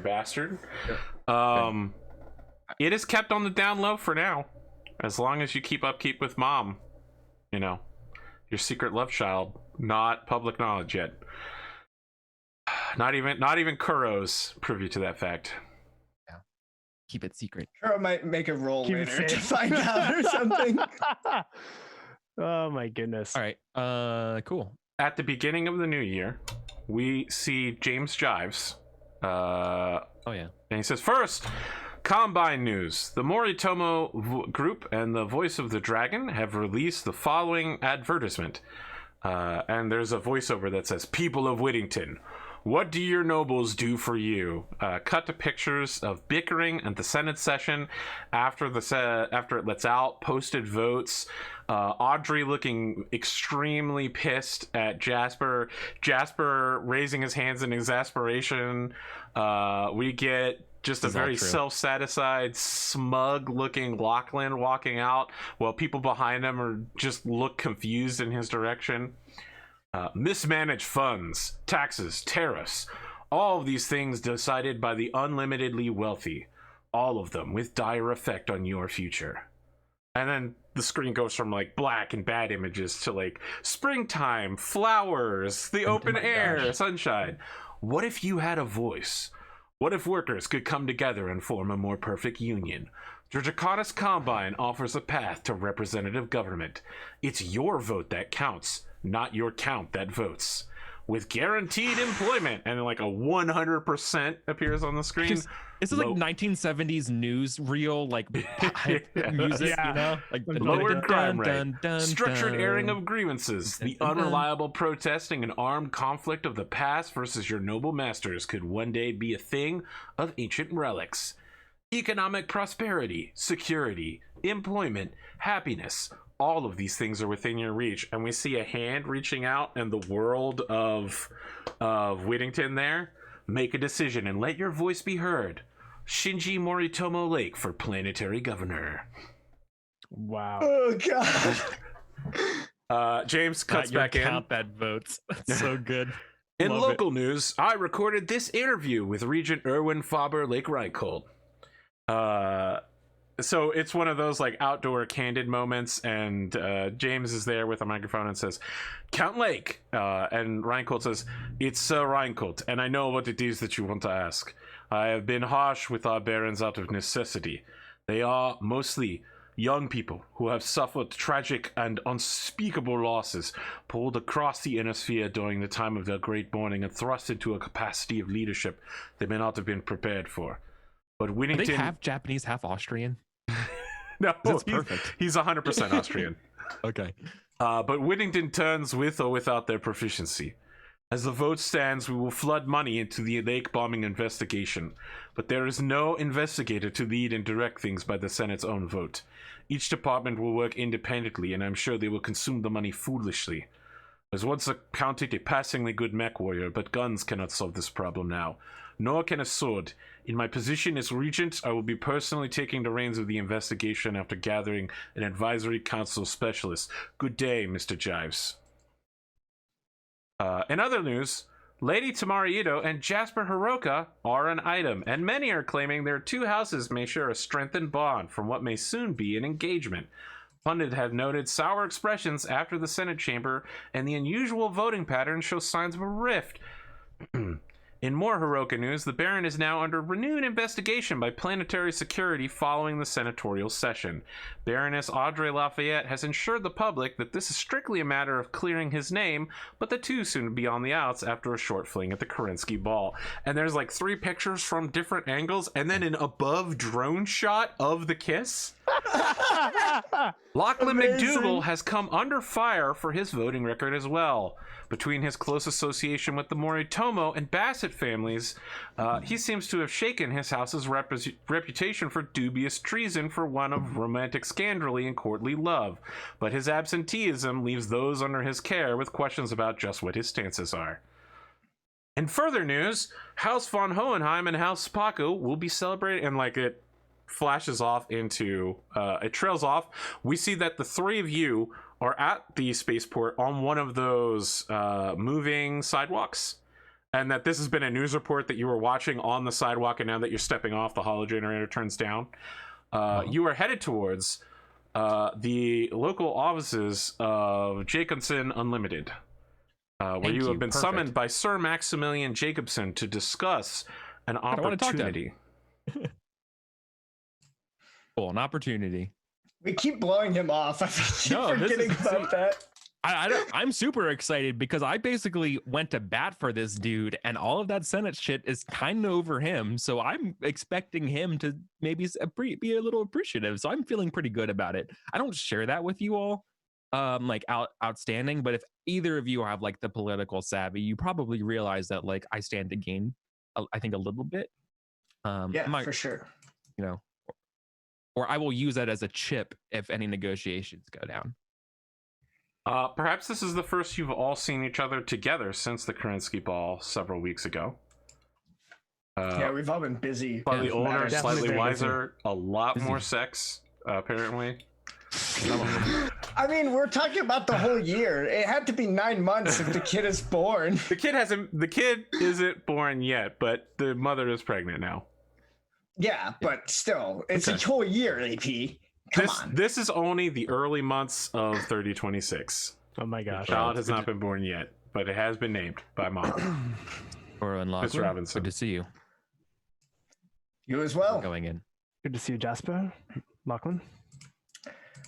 bastard. It is kept on the down low for now, as long as you keep with mom. You know. Your secret love child, not public knowledge yet. Not even Kuro's privy to that fact. Yeah. Keep it secret. Kuro might make a roll later to find out or something. Oh my goodness. All right. Cool. At the beginning of the new year, we see James Jives. Oh yeah. And he says, first, Combine news. The Moritomo group and the Voice of the Dragon have released the following advertisement. And there's a voiceover that says, "People of Whittington, what do your nobles do for you?" Cut to pictures of bickering at the Senate session after it lets out posted votes. Audrey looking extremely pissed at Jasper. Jasper raising his hands in exasperation. We get just a very self-satisfied, smug-looking Lachlan walking out while people behind him are just look confused in his direction. Mismanaged funds, taxes, tariffs, all of these things decided by the unlimitedly wealthy. All of them with dire effect on your future. And then the screen goes from like black and bad images to like springtime, flowers, the open air, sunshine. What if you had a voice? What if workers could come together and form a more perfect union? The Draconis Combine offers a path to representative government. It's your vote that counts, not your count that votes. With guaranteed employment, and like a 100% appears on the screen. This is like 1970s newsreel, like music, you know? Like lowered crime rate, structured airing of grievances, the unreliable protesting and armed conflict of the past versus your noble masters could one day be a thing of ancient relics. Economic prosperity, security, employment, happiness, all of these things are within your reach. And we see a hand reaching out and the world of Whittington there. Make a decision and let your voice be heard. Shinji Moritomo Lake for planetary governor. Wow. Oh God. James cuts back in. Count that votes. That's so good. In Love local news, I recorded this interview with Regent Erwin Faber Lake Reichhold. So it's one of those like outdoor candid moments, and James is there with a microphone and says, "Count Lake," and Reinhold says, "It's Sir Reinhold, and I know what it is that you want to ask. I have been harsh with our barons out of necessity. They are mostly young people who have suffered tragic and unspeakable losses, pulled across the inner sphere during the time of their great mourning, and thrust into a capacity of leadership they may not have been prepared for. But Whittington..." Are they half Japanese, half Austrian? No, That's perfect. He's 100% Austrian. Okay. But Whittington turns with or without their proficiency. As the vote stands, we will flood money into the lake bombing investigation, but there is no investigator to lead and direct things by the Senate's own vote. Each department will work independently, and I'm sure they will consume the money foolishly. I was once accounted a passingly good mech warrior, but guns cannot solve this problem now. Nor can a sword. In my position as regent, I will be personally taking the reins of the investigation after gathering an advisory council of specialists. Good day, Mr. Jives. In other news, Lady Tamara Ito and Jasper Hiroka are an item, and many are claiming their two houses may share a strengthened bond from what may soon be an engagement. Pundits have noted sour expressions after the Senate chamber, and the unusual voting pattern shows signs of a rift. In more Hiroka news, the Baron is now under renewed investigation by planetary security following the senatorial session. Baroness Audrey Lafayette has assured the public that this is strictly a matter of clearing his name, but the two soon to be on the outs after a short fling at the Kerensky ball. And there's like 3 pictures from different angles, and then an above drone shot of the kiss. Lachlan McDougall has come under fire for his voting record as well. Between his close association with the Moritomo and Bassett families, he seems to have shaken his house's reputation for dubious treason for one of romantic scandally and courtly love. But his absenteeism leaves those under his care with questions about just what his stances are. In further news, House von Hohenheim and House Spaco will be celebrating, and like it flashes off into, it trails off. We see that the 3 of you are at the spaceport on one of those moving sidewalks, and that this has been a news report that you were watching on the sidewalk, and now that you're stepping off, the holo generator turns down. You are headed towards the local offices of Jacobson Unlimited, where you have been summoned by Sir Maximilian Jacobson to discuss an opportunity. Cool, an opportunity. We keep blowing him off. I keep forgetting about that. I'm super excited because I basically went to bat for this dude, and all of that Senate shit is kind of over him. So I'm expecting him to maybe be a little appreciative. So I'm feeling pretty good about it. I don't share that with you all, like outstanding. But if either of you have like the political savvy, you probably realize that like I stand to gain, I think a little bit. Yeah, for sure. You know. Or I will use that as a chip if any negotiations go down. Perhaps this is the first you've all seen each other together since the Kerensky ball several weeks ago. Yeah, we've all been busy. Slightly older, slightly wiser, a lot more sex, apparently. I mean, we're talking about the whole year. It had to be 9 months if the kid is born. The kid isn't born yet, but the mother is pregnant now. Yeah, but still, it's a whole year, AP. Come on. This is only the early months of 3026. Oh my gosh. The child has not been born yet, but it has been named by mom. Mr. Robinson. Good to see you. You as well. Going in. Good to see you, Jasper. Lachlan.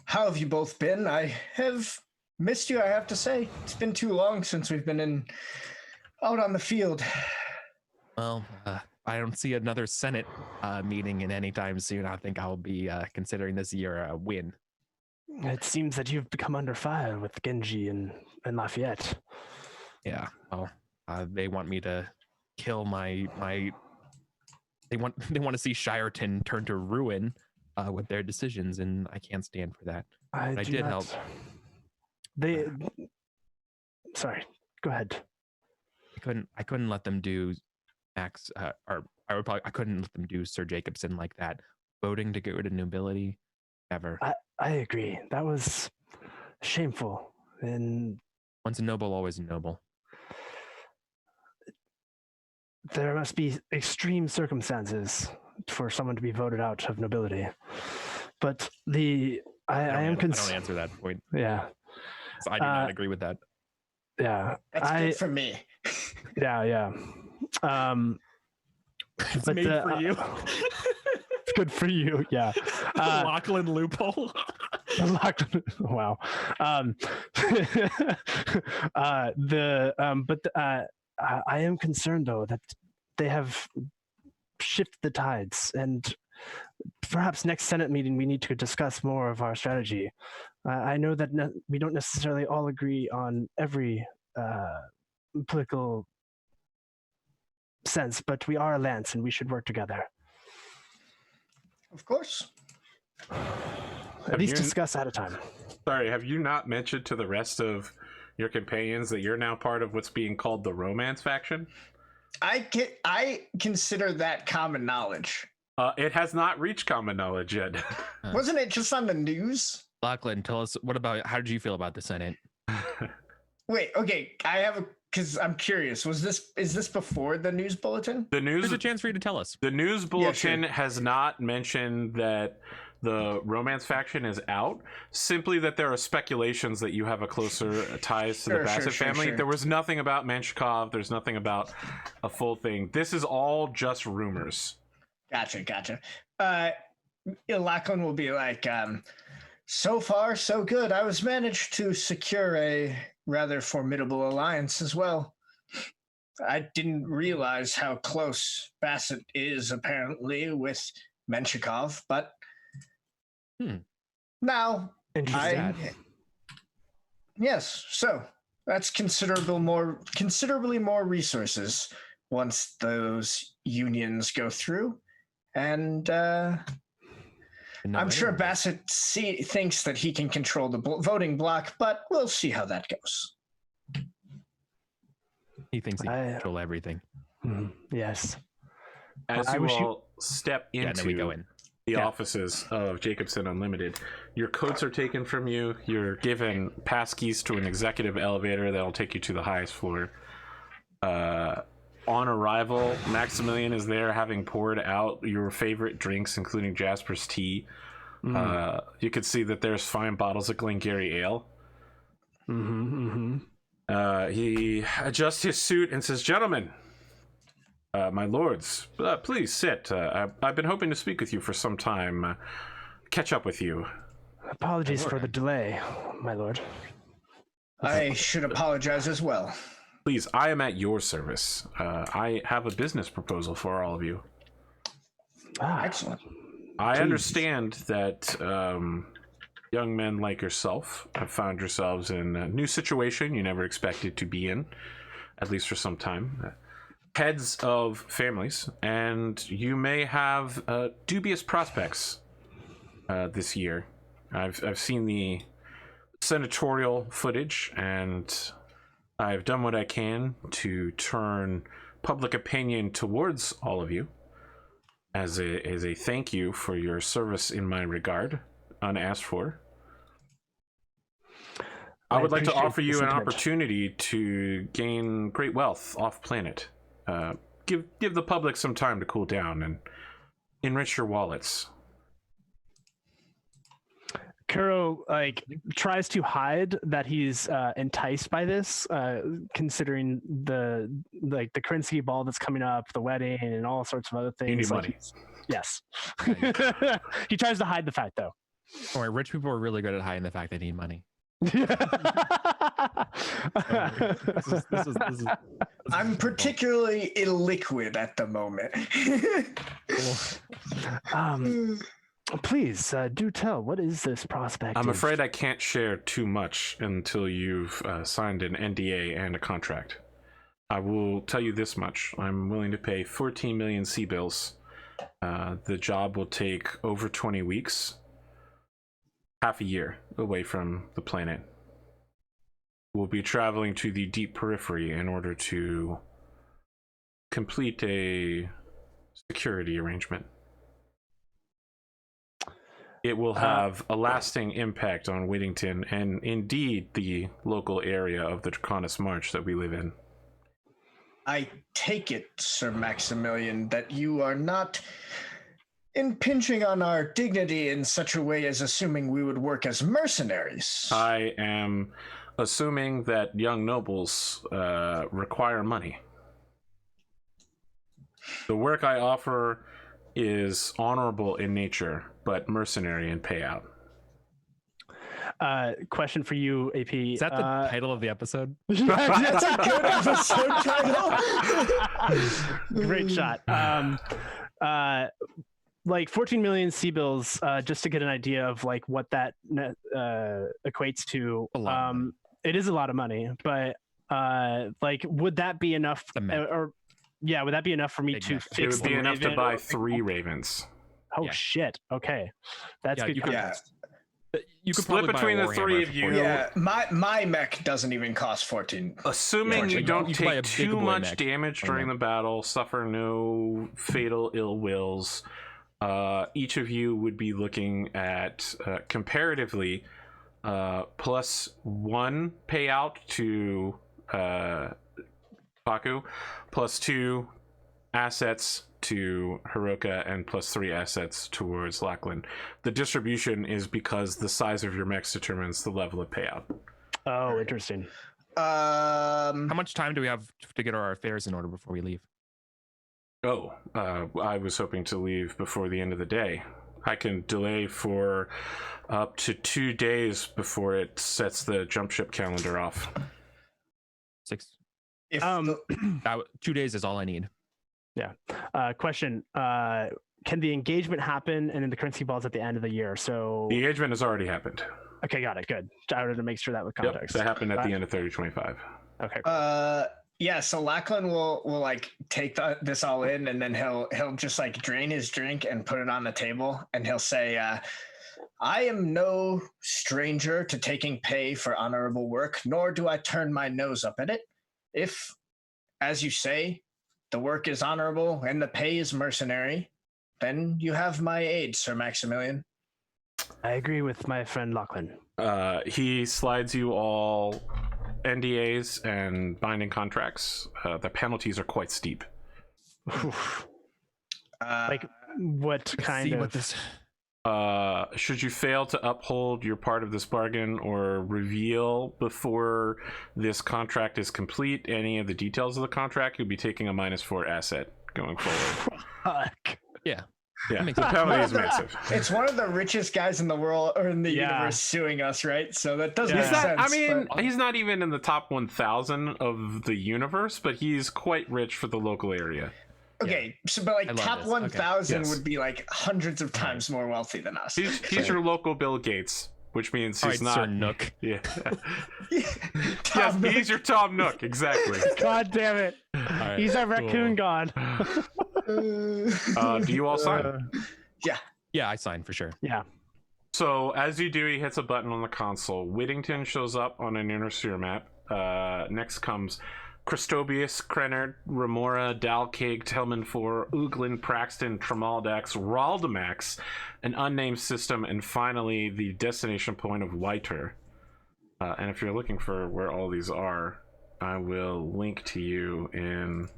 How have you both been? I have missed you, I have to say. It's been too long since we've been out on the field. Well, I don't see another Senate meeting in any time soon. I think I'll be considering this year a win. It seems that you've become under fire with Genji and Lafayette. Yeah. Well, they want me to kill my. They want to see Shireton turn to ruin, with their decisions, and I can't stand for that. I did help. They. Sorry. Go ahead. I couldn't let them do Max, or I couldn't let them do Sir Jacobson like that. Voting to get rid of nobility, ever. I agree. That was shameful. And once a noble, always a noble. There must be extreme circumstances for someone to be voted out of nobility. But I don't answer that point. Yeah. So I do not agree with that. Yeah. That's good for me. Yeah. It's made for you. It's good for you. Yeah. Lachlan loophole. Wow. I am concerned though that they have shifted the tides, and perhaps next Senate meeting we need to discuss more of our strategy. I know that we don't necessarily all agree on every political sense, but we are a lance and we should work together. Of course. At least discuss at a time. Sorry, have you not mentioned to the rest of your companions that you're now part of what's being called the romance faction? I consider that common knowledge. It has not reached common knowledge yet. Wasn't it just on the news? Lachlan, tell us, how did you feel about the Senate? Wait, okay, because I'm curious. Is this before the news bulletin? There's a chance for you to tell us. The news bulletin has not mentioned that the romance faction is out, simply that there are speculations that you have a closer ties to the Bassett family. There was nothing about Menshikov. There's nothing about a full thing. This is all just rumors. Gotcha. Lachlan will be like, so far, so good. I was managed to secure a rather formidable alliance as well. I didn't realize how close Bassett is apparently with Menshikov, but now yes, so that's considerably more resources once those unions go through, and I'm sure Bassett thinks that he can control the voting bloc, but we'll see how that goes. He thinks he can control everything. Yes. As you all step into the offices of Jacobson Unlimited, your coats are taken from you. You're given passkeys to an executive elevator that'll take you to the highest floor. On arrival, Maximilian is there having poured out your favorite drinks, including Jasper's tea. You can see that there's fine bottles of Glengarry ale. He adjusts his suit and says, "Gentlemen, my lords, please sit. I've been hoping to speak with you for some time. Catch up with you." Apologies for the delay, my lord. I should apologize as well. Please, I am at your service. I have a business proposal for all of you. Excellent. I understand that young men like yourself have found yourselves in a new situation you never expected to be in, at least for some time. Heads of families, and you may have dubious prospects this year. I've seen the senatorial footage, and I've done what I can to turn public opinion towards all of you as a thank you for your service in my regard, unasked for. I would like to offer you an opportunity to gain great wealth off planet. Give the public some time to cool down and enrich your wallets. Kuro tries to hide that he's enticed by this, considering the currency ball that's coming up, the wedding, and all sorts of other things. You need money. Yes. He tries to hide the fact, though. All right, rich people are really good at hiding the fact they need money. I'm particularly illiquid at the moment. Please do tell, what is this prospect? I'm afraid I can't share too much until you've signed an NDA and a contract. I will tell you this much. I'm willing to pay 14 million C-bills The job will take over 20 weeks, half a year away from the planet. We'll be traveling to the deep periphery in order to complete a security arrangement. It will have a lasting impact on Whittington and indeed the local area of the Draconis March that we live in. I take it, Sir Maximilian, that you are not impinging on our dignity in such a way as assuming we would work as mercenaries. I am assuming that young nobles require money. The work I offer is honorable in nature, but mercenary in payout. Question for you, AP. Is that the title of the episode? That's a good episode title. Great shot. Like 14 million C-bills, just to get an idea of like what that equates to. It is a lot of money, but like, would that be enough? Would that be enough for me to fix? It would be enough to buy 3 ravens. Oh shit! Okay, that's good. You could split between the 3 of you. Yeah, my mech doesn't even cost 14. Assuming you don't take too much damage during the battle, suffer no fatal ill wills, each of you would be looking at comparatively +1 payout to Baku, +2 assets to Hiroka, and +3 assets towards Lachlan. The distribution is because the size of your mechs determines the level of payout. Oh, interesting. How much time do we have to get our affairs in order before we leave? I was hoping to leave before the end of the day. I can delay for up to 2 days before it sets the jump ship calendar off. 6. If 2 days is all I need. Yeah. Question. Can the engagement happen and then the currency balls at the end of the year? So the engagement has already happened. Okay, got it. Good. I wanted to make sure that with context. Yep, that happened at the end of 3025. Okay. Cool. Yeah, so Lachlan will like take this all in, and then he'll just like drain his drink and put it on the table, and he'll say, I am no stranger to taking pay for honorable work, nor do I turn my nose up at it. If, as you say, the work is honorable and the pay is mercenary, then you have my aid, Sir Maximilian. I agree with my friend Lachlan. He slides you all NDAs and binding contracts. The penalties are quite steep. Like what kind of? Should you fail to uphold your part of this bargain or reveal before this contract is complete any of the details of the contract, you'll be taking a -4 asset going forward. Fuck. Yeah. Yeah, the penalty is massive. It's one of the richest guys in the world or in the universe suing us, right? So that doesn't make sense. I mean, he's not even in the top 1,000 of the universe, but he's quite rich for the local area. Okay, so but like top 1,000 would be like hundreds of times more wealthy than us. He's your local Bill Gates, which means he's not Sir Nook. Yeah. Yes, he's your Tom Nook, exactly. God damn it. Right, he's our raccoon god. Do you all sign? Yeah, I signed for sure. Yeah. So as you do, he hits a button on the console. Whittington shows up on an inner sphere map. Next comes Christobius, Krenner, Remora, Dalkig, Telmanfor, Uglin, Praxton, Tremaldax, Raldamax, an unnamed system, and finally the destination point of Whiter. And if you're looking for where all these are, I will link to you in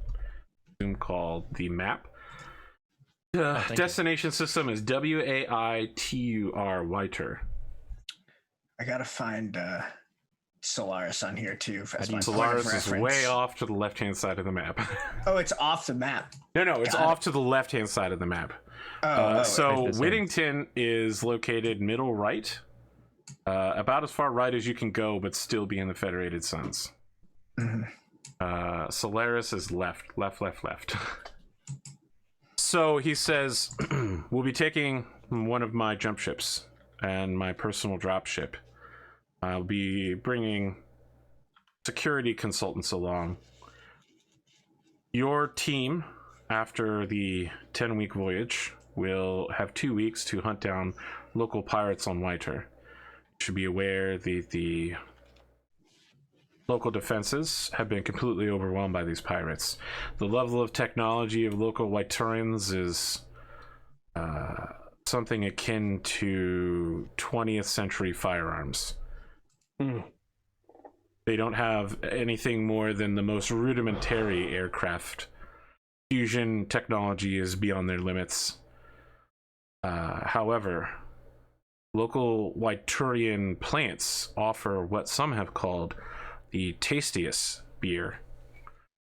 Zoom call the map. The destination system is WAITUR Whiter. I gotta find Solaris on here too. Solaris is way off to the left-hand side of the map. Oh, it's off the map. No, it's off to the left-hand side of the map. So Whittington is located middle right, about as far right as you can go, but still be in the Federated Suns. Solaris is left. So he says, we'll be taking one of my jump ships and my personal drop ship. I'll be bringing security consultants along. Your team after the 10-week voyage, will have 2 weeks to hunt down local pirates on Whiter. You should be aware the local defenses have been completely overwhelmed by these pirates. The level of technology of local Whiterians is something akin to 20th century firearms. They don't have anything more than the most rudimentary aircraft. Fusion technology is beyond their limits. However, local Whiterian plants offer what some have called the tastiest beer.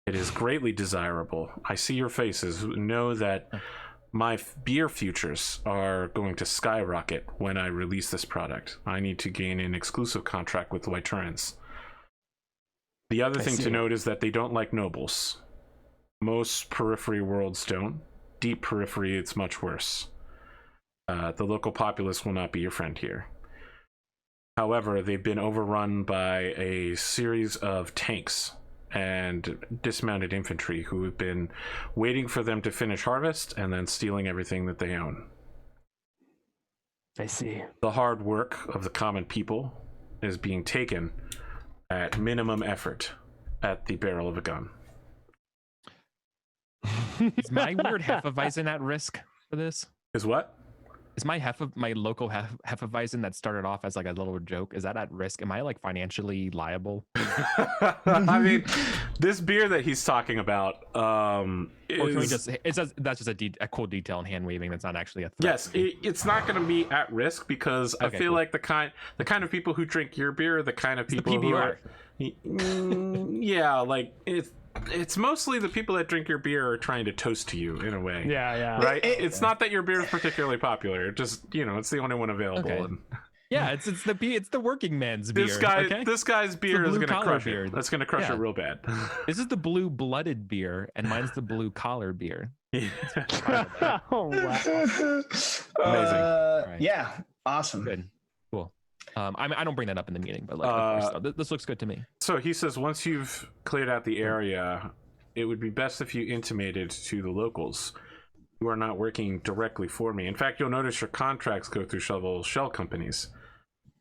It is greatly desirable. I see your faces. Know that my beer futures are going to skyrocket when I release this product. I need to gain an exclusive contract with the Whiterians. The other thing to note is that they don't like nobles. Most periphery worlds don't. Deep periphery, it's much worse. The local populace will not be your friend here. However, they've been overrun by a series of tanks and dismounted infantry who have been waiting for them to finish harvest and then stealing everything that they own. I see. The hard work of the common people is being taken at minimum effort at the barrel of a gun. Is my weird Hefeweizen at risk for this? Is what? Is my local Hefeweizen that started off as like a little joke, is that at risk? Am I like financially liable? I mean, this beer that he's talking about that's just a cool detail in hand waving that's not actually a threat. Yes, it's not going to be at risk because I feel like the kind of people who drink your beer are the kind of people who are yeah, like it's mostly the people that drink your beer are trying to toast to you in a way. Yeah. Right? It's not that your beer is particularly popular. Just, it's the only one available. Okay. And yeah, it's the working man's beer. This guy's beer is going to crush beer. it. That's going to crush it real bad. This is the blue-blooded beer, and mine's the blue-collar beer. Oh, wow. Amazing. Right. Yeah, awesome. Good. Cool. I don't bring that up in the meeting, but like, this looks good to me. So he says once you've cleared out the area, it would be best if you intimated to the locals you are not working directly for me. In fact, you'll notice your contracts go through several shell companies.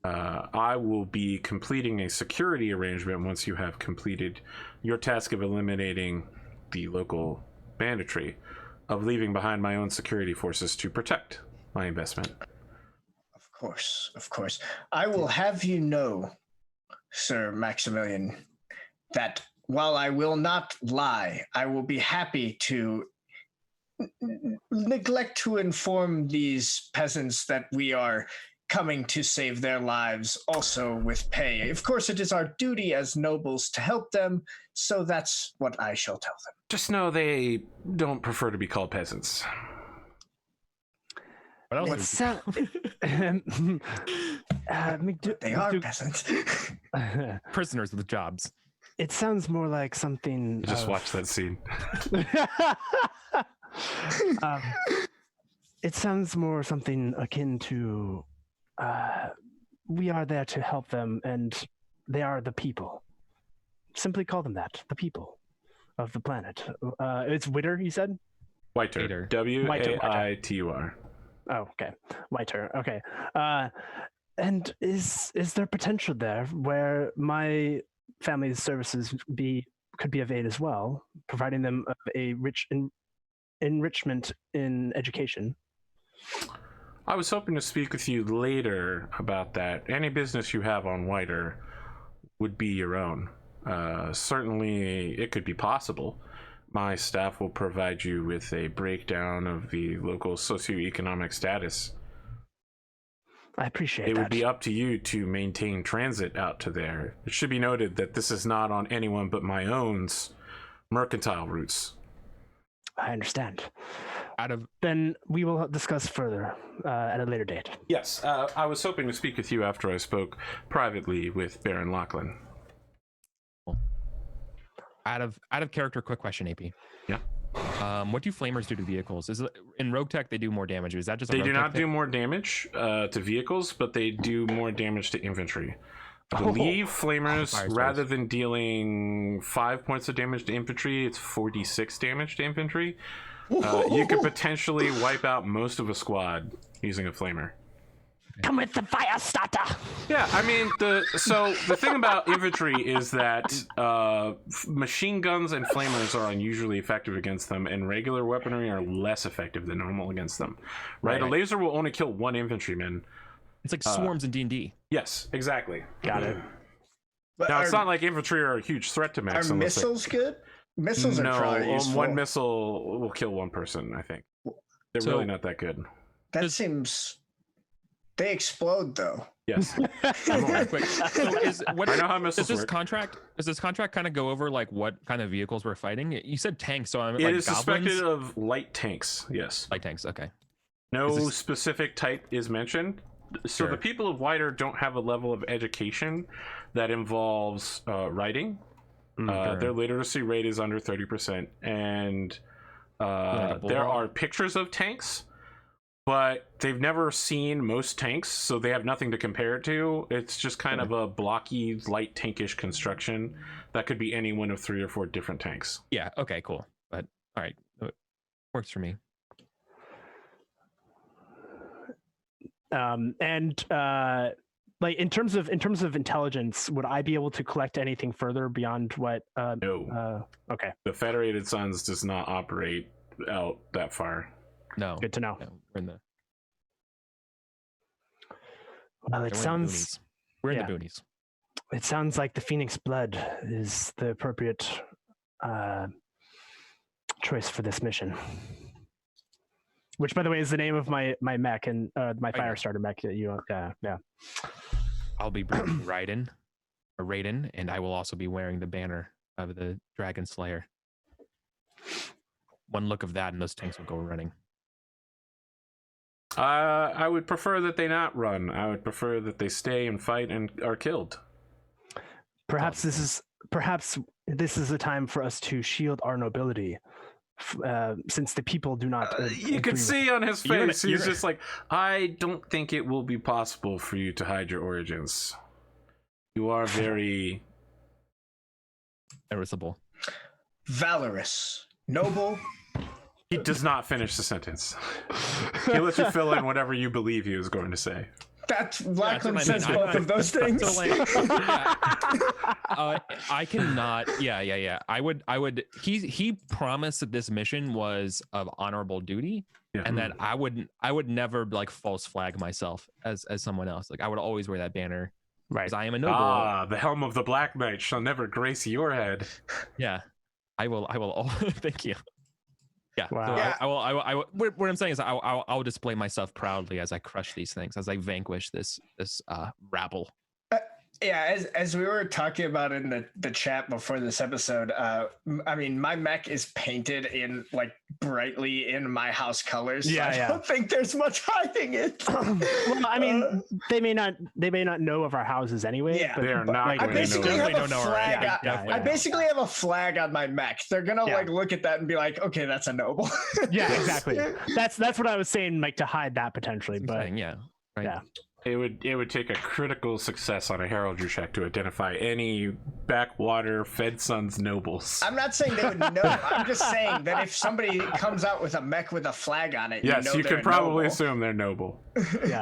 I will be completing a security arrangement once you have completed your task of eliminating the local banditry, of leaving behind my own security forces to protect my investment. Of course. I will have you know, Sir Maximilian, that while I will not lie, I will be happy to neglect to inform these peasants that we are coming to save their lives also with pay. Of course, it is our duty as nobles to help them, so that's what I shall tell them. Just know they don't prefer to be called peasants. What It's else? They are peasants. Prisoners with jobs. It sounds more like something. You just watch that scene. It sounds more something akin to we are there to help them, and they are the people. Simply call them that, the people of the planet. It's Witter, you said? Whiter. W-A-I-T-U-R. Oh, okay. Whiter. Okay. And is there potential there where my family's services could be of aid as well, providing them a rich enrichment in education? I was hoping to speak with you later about that. Any business you have on Whiter would be your own. Certainly, it could be possible. My staff will provide you with a breakdown of the local socioeconomic status. I appreciate that. It would be up to you to maintain transit out to there. It should be noted that this is not on anyone but my own's mercantile routes. I understand. Then we will discuss further at a later date. Yes, I was hoping to speak with you after I spoke privately with Baron Lachlan. Out of character, quick question, AP. Yeah. What do flamers do to vehicles? Is it, in Rogue Tech they do more damage? Is that just they do not do more damage to vehicles, but they do more damage to infantry. I believe flamers, Firestorms. rather than dealing 5 points of damage to infantry, it's 46 damage to infantry. You could potentially wipe out most of a squad using a flamer. Come with the fire starter. Yeah, I mean, the thing about infantry is that machine guns and flamers are unusually effective against them, and regular weaponry are less effective than normal against them. Right? A laser will only kill one infantryman. It's like swarms in D&D. Yes, exactly. Got it. But Now, it's not like infantry are a huge threat to mechs. Are missiles good? Missiles are probably useful. One missile will kill one person, I think. They're really not that good. That seems... They explode, though. Yes. Quick. So I know how missiles does this work. contract kind of go over like what kind of vehicles we're fighting? You said tanks, so I'm It like is goblins? suspected of light tanks, yes. Light tanks, okay. No specific type is mentioned. So the people of Whiter don't have a level of education that involves writing. Their literacy rate is under 30%. And there are pictures of tanks, but they've never seen most tanks, so they have nothing to compare it to. It's just kind of a blocky, light tankish construction that could be any one of 3 or 4 different tanks. Yeah, okay, cool. But all right, works for me. Like in terms of intelligence, would I be able to collect anything further beyond what? No. Okay. The Federated Suns does not operate out that far. No. Good to know. No, we're in the. Well, it sounds. We're in the boonies. It sounds like the Phoenix Blood is the appropriate choice for this mission. Which, by the way, is the name of my mech and my fire starter mech that you. Yeah. I'll be bringing Raiden, and I will also be wearing the banner of the Dragon Slayer. One look of that, and those tanks will go running. I would prefer that they not run. I would prefer that they stay and fight and are killed. Perhaps this is a time for us to shield our nobility, since the people do not. You can see on his face, he's just like, I don't think it will be possible for you to hide your origins. You are very irresistible, valorous, noble. He does not finish the sentence. He lets you fill in whatever you believe he was going to say. That's Lachlan says both of those things. So I cannot. Yeah. I would. He promised that this mission was of honorable duty, and that I would never like false flag myself as someone else. Like I would always wear that banner, right? Because I am a noble. Ah, the helm of the Black Knight shall never grace your head. Yeah, I will. Thank you. Yeah. Wow. So Yeah. I will. What I'm saying is, I'll display myself proudly as I crush these things, as I vanquish this rabble. Yeah, as we were talking about in the chat before this episode, I mean, my mech is painted in like brightly in my house colors. So I don't think there's much hiding it. Well, I mean, they may not know of our houses anyway. Yeah, but, they're not. Like, I basically have a flag. I basically have a flag on my mech. They're gonna like look at that and be like, okay, that's a noble. Yeah, exactly. That's what I was saying, like to hide that potentially. But yeah, right. Yeah. It would take a critical success on a heraldry check to identify any backwater Fed Sons nobles. I'm not saying they would know. I'm just saying that if somebody comes out with a mech with a flag on it, yes, you can probably assume they're noble,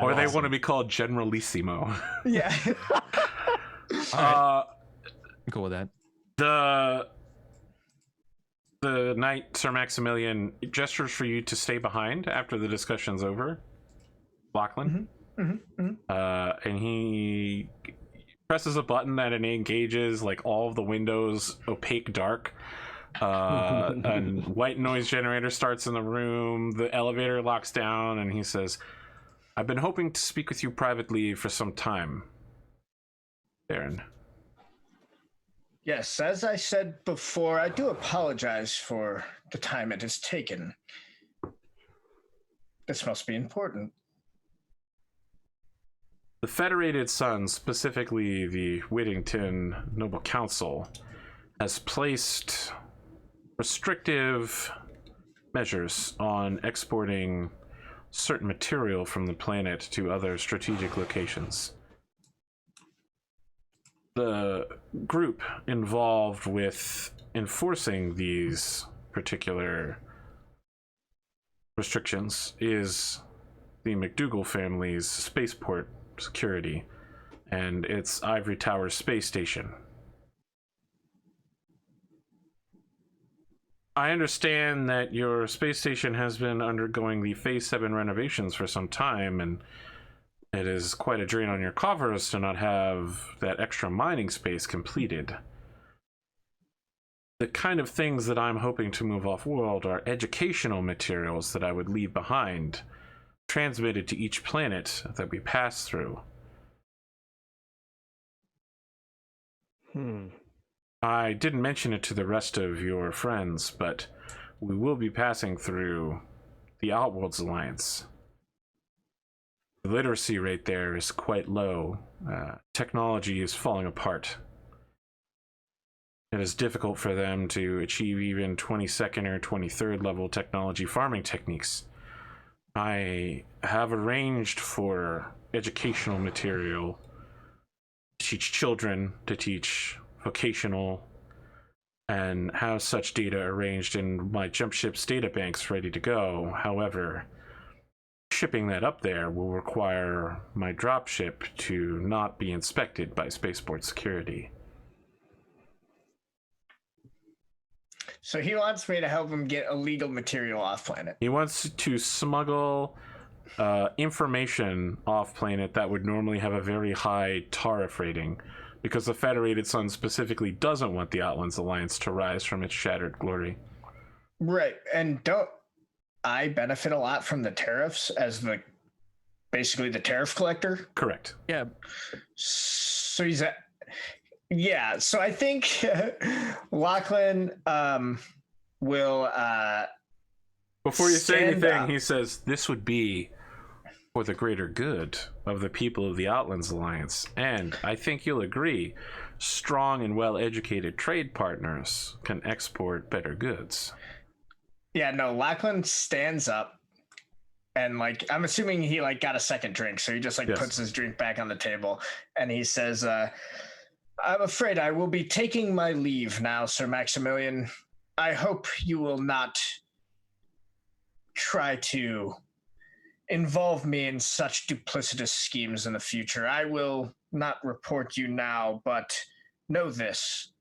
or they want to be called Generalissimo. Yeah. I'm cool with that. The knight Sir Maximilian gestures for you to stay behind after the discussion's over, Lachlan. And he presses a button that engages like all of the windows opaque dark. And white noise generator starts in the room. The elevator locks down, and he says, "I've been hoping to speak with you privately for some time, Baron." Yes, as I said before, I do apologize for the time it has taken. This must be important. The Federated Sons, specifically the Whittington Noble Council, has placed restrictive measures on exporting certain material from the planet to other strategic locations. the group involved with enforcing these particular restrictions is the McDougal family's spaceport security and its Ivory Tower space station. I understand that your space station has been undergoing the Phase 7 renovations for some time, and it is quite a drain on your coffers to not have that extra mining space completed. The kind of things that I'm hoping to move off-world are educational materials that I would leave behind, transmitted to each planet that we pass through. I didn't mention it to the rest of your friends, but we will be passing through the Outworlds Alliance. The literacy rate there is quite low. Technology is falling apart. It is difficult for them to achieve even 22nd or 23rd level technology farming techniques. I have arranged for educational material to teach children, to teach vocational, and have such data arranged in my jump ship's data banks ready to go. However, shipping that up there will require my dropship to not be inspected by spaceport security. So he wants me to help him get illegal material off planet. He wants to smuggle information off planet that would normally have a very high tariff rating, because the Federated Sun specifically doesn't want the Outlands Alliance to rise from its shattered glory. Right, and don't I benefit a lot from the tariffs as basically the tariff collector? Correct. Yeah. So he's at, yeah. So I think Lachlan will. Before you say anything, up. he says this would be for the greater good of the people of the Outlands Alliance, and I think you'll agree, strong and well-educated trade partners can export better goods. Yeah, no, Lachlan stands up and I'm assuming he got a second drink, so he just Yes. puts his drink back on the table and he says, I'm afraid I will be taking my leave now, Sir Maximilian. I hope you will not try to involve me in such duplicitous schemes in the future. I will not report you now, but know this.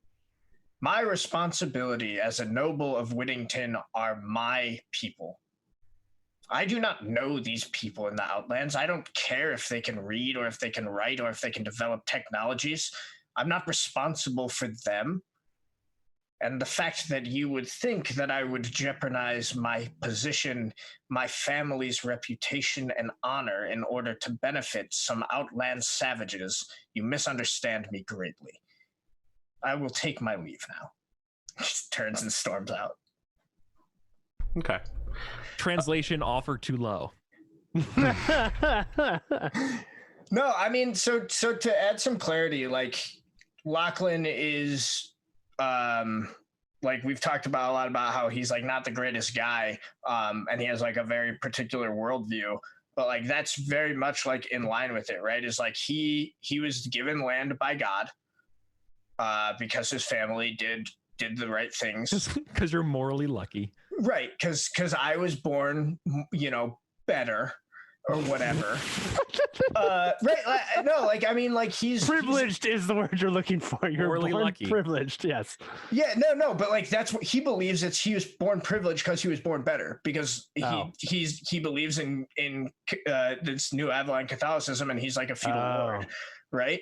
My responsibility as a noble of Whittington are my people. I do not know these people in the Outlands. I don't care if they can read or if they can write or if they can develop technologies. I'm not responsible for them. And the fact that you would think that I would jeopardize my position, my family's reputation and honor in order to benefit some outland savages, you misunderstand me greatly. I will take my leave now. Just turns and storms out. Okay. Translation: offer too low. No, I mean, so to add some clarity, Lachlan is we've talked about a lot about how he's not the greatest guy, and he has a very particular worldview, but that's very much in line with it, right? Is he was given land by God because his family did the right things. Because you're morally lucky, right? Because I was born better or whatever. Right? No, I mean, he's privileged is the word you're looking for. You're morally born lucky. Privileged, yes. Yeah, no, but that's what he believes. It's he was born privileged because he was born better, because he believes in this new Avalon Catholicism, and he's a feudal lord, right?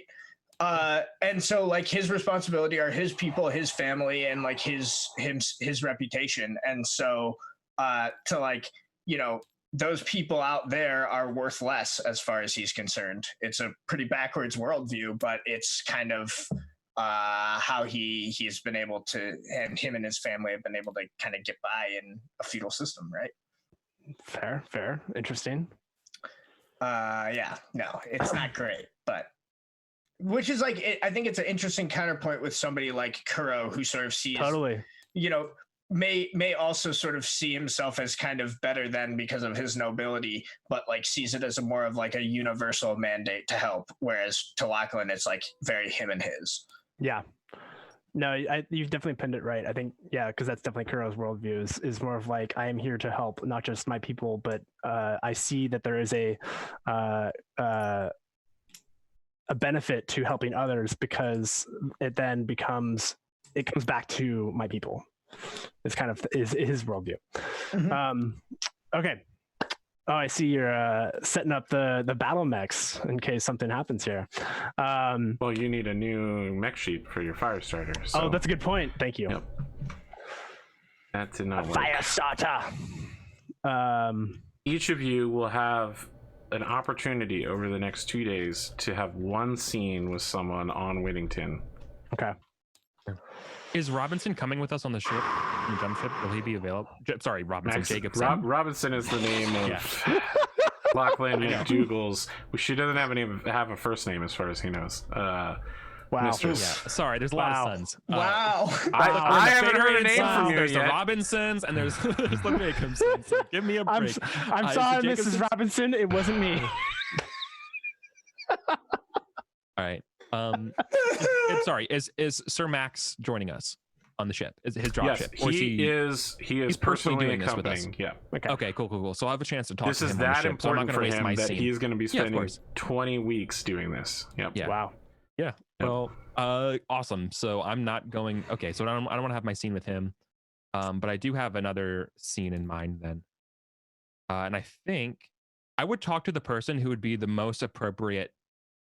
And so his responsibility are his people, his family, and his reputation, and so to those people out there are worth less as far as he's concerned. It's a pretty backwards worldview, but it's kind of how he's been able to, and him and his family have been able to kind of get by in a feudal system, right? Fair. Interesting. Yeah, no, it's not great, but which is I think it's an interesting counterpoint with somebody like Kuro, who sort of sees, Totally. may also sort of see himself as kind of better than because of his nobility, but like sees it as a more of like a universal mandate to help, whereas to Lachlan it's like very him and his. Yeah. No, you've definitely pinned it right. I think, yeah, because that's definitely Kuro's worldview is more of like, I am here to help not just my people, but I see that there is a benefit to helping others because it then comes back to my people. It's kind of is his worldview. Mm-hmm. Okay. Oh, I see you're setting up the Battlemechs in case something happens here. Well, you need a new mech sheet for your fire starter. So. Oh, that's a good point. Thank you. Yep. That did not work. Fire starter. Each of you will have an opportunity over the next 2 days to have one scene with someone on Whittington. Okay. Is Robinson coming with us on the ship, the jump ship? Will he be available? Sorry, Robinson. Jacobson. Robinson is the name of Lachlan McDougal's. She doesn't have a first name as far as he knows. Wow. Yeah. Sorry, there's a lot of sons. Wow. I haven't heard a name from you There's yet. the Robinsons and there's the Jacobsons. So give me a break. I'm sorry, Mrs. Robinson. It wasn't me. All right. Sorry, is Sir Max joining us on the ship? Is his drop ship? Or he is personally doing this with us. Yeah. Okay. Cool. So I'll have a chance to talk this to him. is that on the ship, important so for him that scene. he's going to be spending 20 weeks doing this. Yep. Yeah. Wow. Yeah. Well, awesome. So I'm not going. Okay. So I don't want to have my scene with him, but I do have another scene in mind then, and I think I would talk to the person who would be the most appropriate.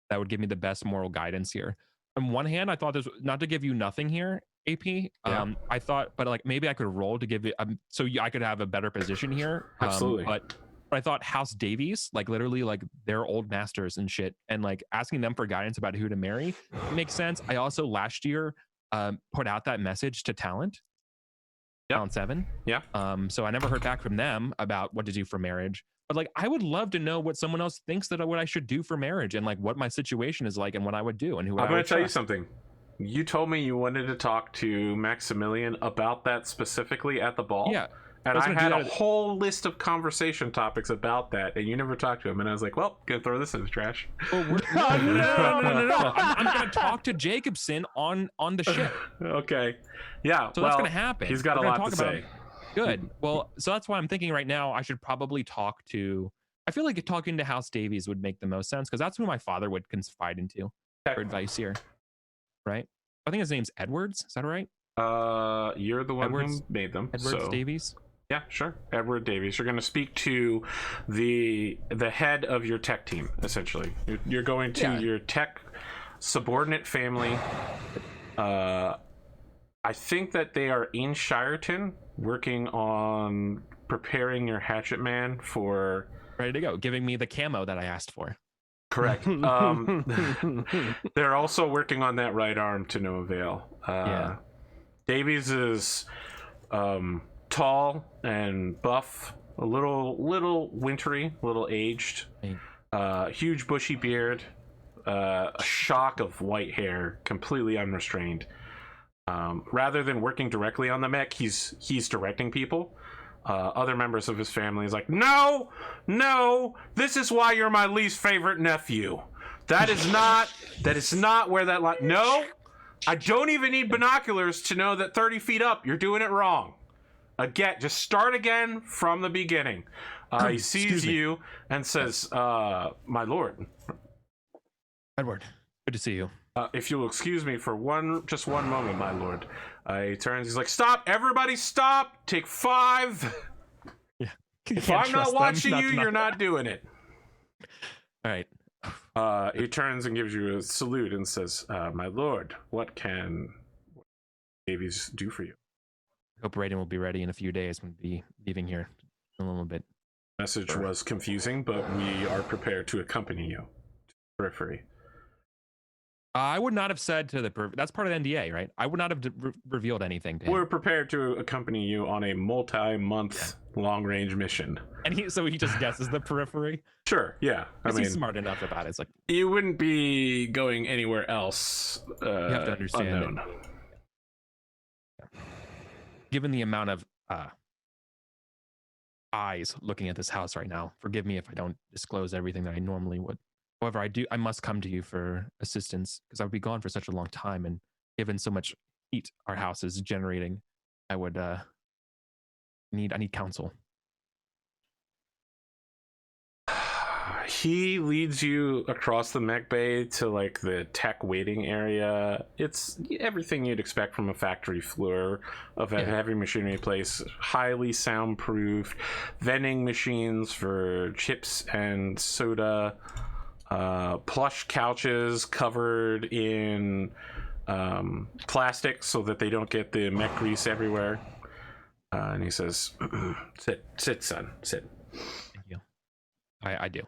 That would give me the best moral guidance here. On one hand, I thought this not to give you nothing here, AP. I thought, but like maybe I could roll to give it, so I could have a better position here. Absolutely. But I thought House Davies, like literally, like they're old masters and shit, and like asking them for guidance about who to marry makes sense. I also last year put out that message to Talent, Talent 7. Yeah. So I never heard back from them about what to do for marriage. But like, I would love to know what someone else thinks that what I should do for marriage and like what my situation is like and what I would do and who. I'm going to tell you something. You told me you wanted to talk to Maximilian about that specifically at the ball. Yeah. And I had a whole list of conversation topics about that, and you never talked to him. And I was like, well, gonna throw this in the trash. Oh, no. I'm going to talk to Jacobson on the ship. Okay. Yeah. So that's going to happen. He's got a lot to say. Good. Well, so that's why I'm thinking right now I should probably talk to. I feel like talking to House Davies would make the most sense because that's who my father would confide into for advice here. Right? I think his name's Edwards. Is that right? You're the one who made them. Edwards Davies. Yeah, sure. Edward Davies. You're going to speak to the head of your tech team, essentially. You're going to your tech subordinate family. I think that they are in Shireton working on preparing your hatchet man for... Ready to go. Giving me the camo that I asked for. Correct. They're also working on that right arm to no avail. Davies is tall and buff, a little wintry, a little aged, huge bushy beard, a shock of white hair, completely unrestrained. Rather than working directly on the mech, he's directing people. Other members of his family is like, no, this is why you're my least favorite nephew. That is not where that line. No, I don't even need binoculars to know that 30 feet up, you're doing it wrong. Again, just start again from the beginning. He sees you and says, my lord. Edward, good to see you. If you'll excuse me for just one moment, my lord. He turns, he's like, stop, everybody stop, take 5. Yeah. If I'm not watching you, you're not doing it. All right. He turns and gives you a salute and says, my lord, what can Davies do for you? I hope Raiden will be ready in a few days. We'll be leaving here in a little bit. Message was confusing, but we are prepared to accompany you to the periphery. I would not have said to the that's part of the NDA, right? I would not have revealed anything to him. We're prepared to accompany you on a multi-month long-range mission. And he just guesses the periphery. Sure, yeah. I mean, he's smart enough about it. It's like you wouldn't be going anywhere else. You have to understand unknown. given the amount of eyes looking at this house right now, forgive me if I don't disclose everything that I normally would. However, I must come to you for assistance because I would be gone for such a long time, and given so much heat our house is generating, I would I need counsel. He leads you across the mech bay to like the tech waiting area. It's everything you'd expect from a factory floor of a heavy machinery place. Highly soundproofed, vending machines for chips and soda, plush couches covered in plastic so that they don't get the mech grease everywhere. And he says, sit, son, sit. Thank you. I do.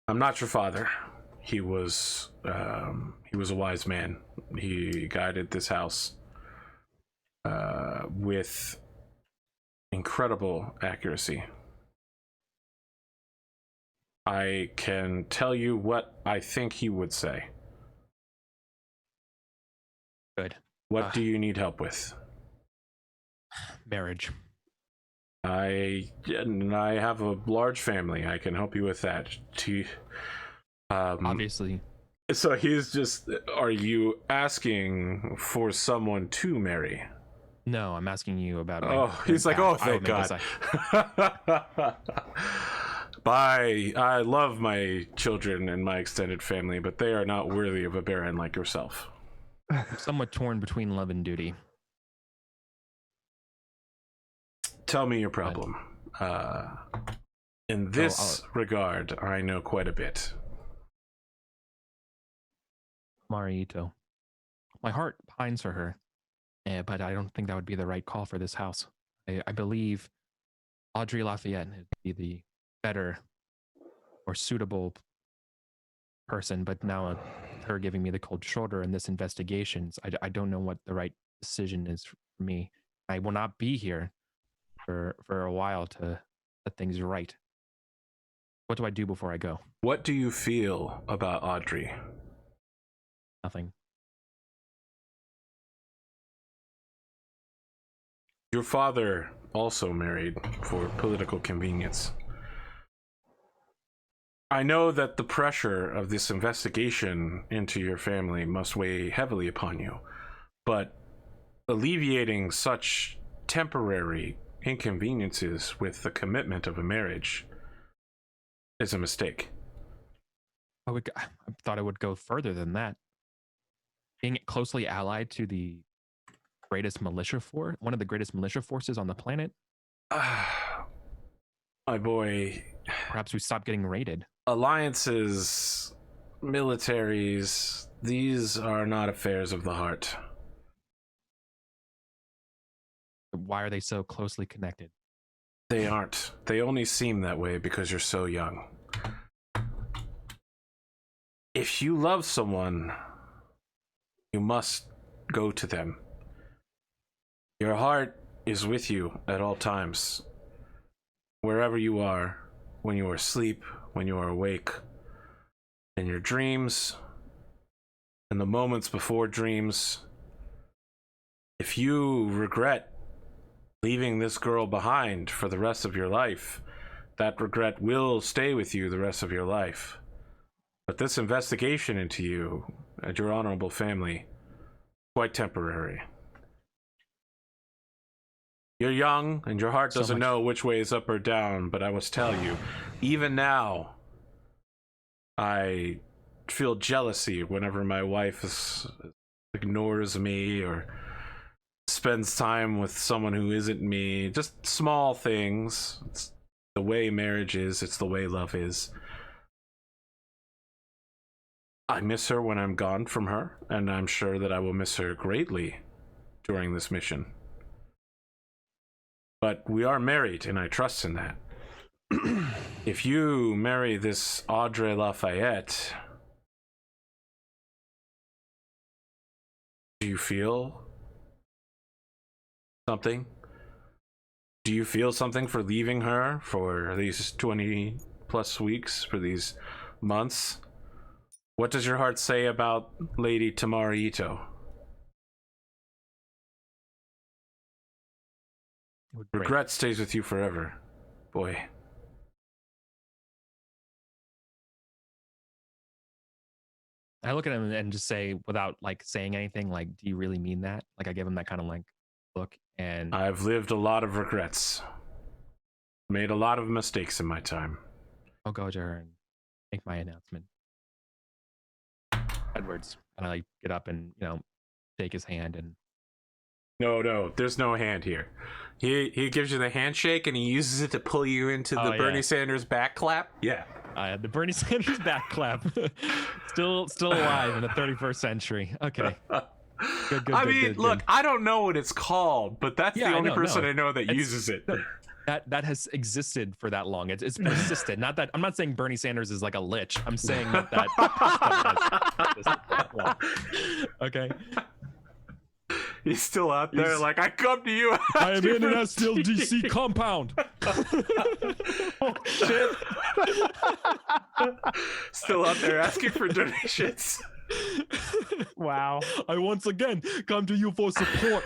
I'm not your father. He was a wise man. He guided this house with incredible accuracy. I can tell you what I think he would say. Good. What do you need help with? Marriage. I have a large family. I can help you with that. Obviously. So he's just, are you asking for someone to marry? No, I'm asking you about he's like, oh, thank God. I love my children and my extended family, but they are not worthy of a baron like yourself. I'm somewhat torn between love and duty. Tell me your problem. In this regard, I know quite a bit. Marito. My heart pines for her, but I don't think that would be the right call for this house. I believe Audrey Lafayette would be the better or suitable person, but now her giving me the cold shoulder in this investigation, I don't know what the right decision is for me. I will not be here for a while to set things right. What do I do before I go? What do you feel about Audrey? Nothing. Your father also married for political convenience. I know that the pressure of this investigation into your family must weigh heavily upon you, but alleviating such temporary inconveniences with the commitment of a marriage is a mistake. I thought I would go further than that. Being closely allied to the greatest militia force, one of the greatest militia forces on the planet. My boy. Perhaps we stop getting raided. Alliances, militaries, these are not affairs of the heart. Why are they so closely connected? They aren't. They only seem that way because you're so young. If you love someone, you must go to them. Your heart is with you at all times. Wherever you are, when you are asleep, when you are awake, in your dreams, in the moments before dreams. If you regret leaving this girl behind for the rest of your life, that regret will stay with you the rest of your life. But this investigation into you and your honorable family, quite temporary. You're young and your heart doesn't know which way is up or down, but I must tell you, even now, I feel jealousy whenever my wife ignores me or spends time with someone who isn't me. Just small things. It's the way marriage is. It's the way love is. I miss her when I'm gone from her, and I'm sure that I will miss her greatly during this mission. But we are married, and I trust in that. If you marry this Audrey Lafayette, do you feel something? Do you feel something for leaving her for these 20 plus weeks, for these months? What does your heart say about Lady Tamara Ito? would break. Regret stays with you forever, boy. I look at him and just say, without like saying anything, like, "Do you really mean that?" Like, I give him that kind of like look, and I've lived a lot of regrets. Made a lot of mistakes in my time. I'll go to her and make my announcement. Edwards, and I like get up and shake his hand and. No, there's no hand here. He gives you the handshake and he uses it to pull you into the Bernie Sanders back clap. Yeah. The Bernie Sanders back clap. still alive in the 31st century. Okay. Good, look, I don't know what it's called, but that's the only person I know that uses it. That has existed for that long. It's persisted. Not that I'm not saying Bernie Sanders is like a lich. I'm saying that okay. He's still out there, like, I come to you. I am in an Endosteel DC compound. Oh, shit. Still out there asking for donations. Wow. I once again come to you for support.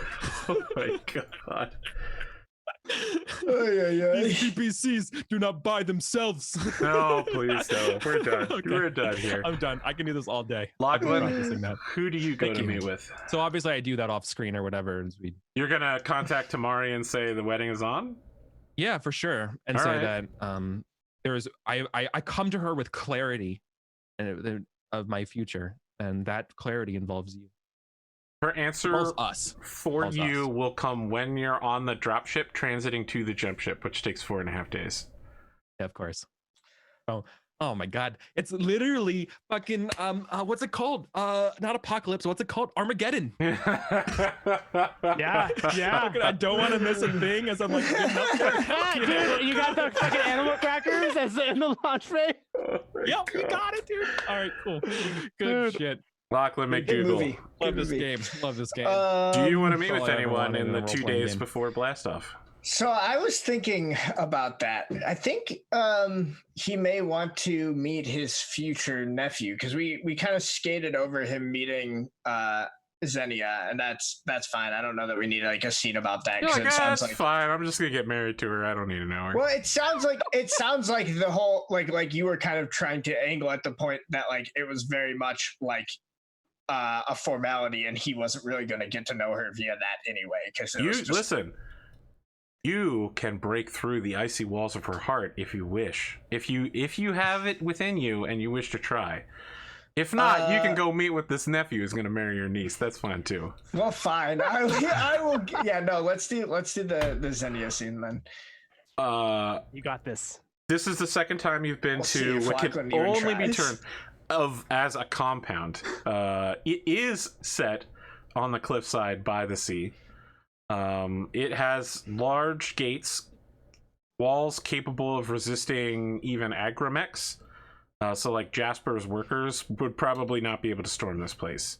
Oh my god. These PPCs do not buy themselves. No, please no. We're done. Okay. We're done here. I'm done. I can do this all day. Lachlan, who do you go to meet with? So obviously I do that off screen or whatever. You're gonna contact Tamari and say the wedding is on? Yeah, for sure. And say that I come to her with clarity of my future, and that clarity involves you. Her answer us. for you will come when you're on the dropship transiting to the jump ship, which takes 4.5 days. Yeah, of course. Oh my god. It's literally fucking what's it called? Not apocalypse, what's it called? Armageddon. Yeah. I don't want to miss a thing as I'm like dude, you got the fucking animal crackers in the launch bay? Yep, you got it, dude. All right, cool. Good shit. Lachlan McDougal. Love this game. Love this game. Do you want to meet with anyone in the 2 days before blast off? So I was thinking about that. I think he may want to meet his future nephew, because we kind of skated over him meeting Xenia, and that's fine. I don't know that we need like a scene about that. You're like, it sounds like fine. I'm just gonna get married to her. I don't need to know her. Well, it sounds like the whole like you were kind of trying to angle at the point that like it was very much like a formality, and he wasn't really going to get to know her via that anyway. Because listen, you can break through the icy walls of her heart if you wish. If you have it within you and you wish to try. If not, you can go meet with this nephew who's going to marry your niece. That's fine too. Well, fine. I will. Yeah, no. Let's do the Xenia scene then. You got this. This is the second time you've been to what can only be termed as a compound. It is set on the cliffside by the sea. It has large gates, walls capable of resisting even agromechs. So like Jasper's workers would probably not be able to storm this place.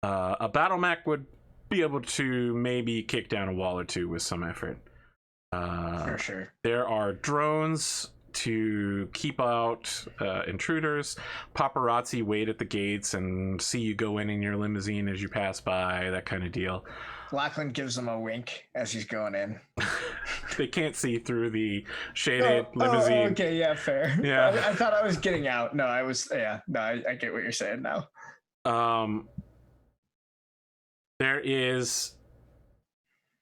A Battlemech would be able to maybe kick down a wall or two with some effort. For sure. There are drones to keep out intruders. Paparazzi wait at the gates and see you go in your limousine as you pass by, that kind of deal. Lachlan gives him a wink as he's going in. They can't see through the shaded limousine. Okay, yeah, fair. Yeah. I thought I was getting out. No, I was. Yeah, no, I get what you're saying now. There is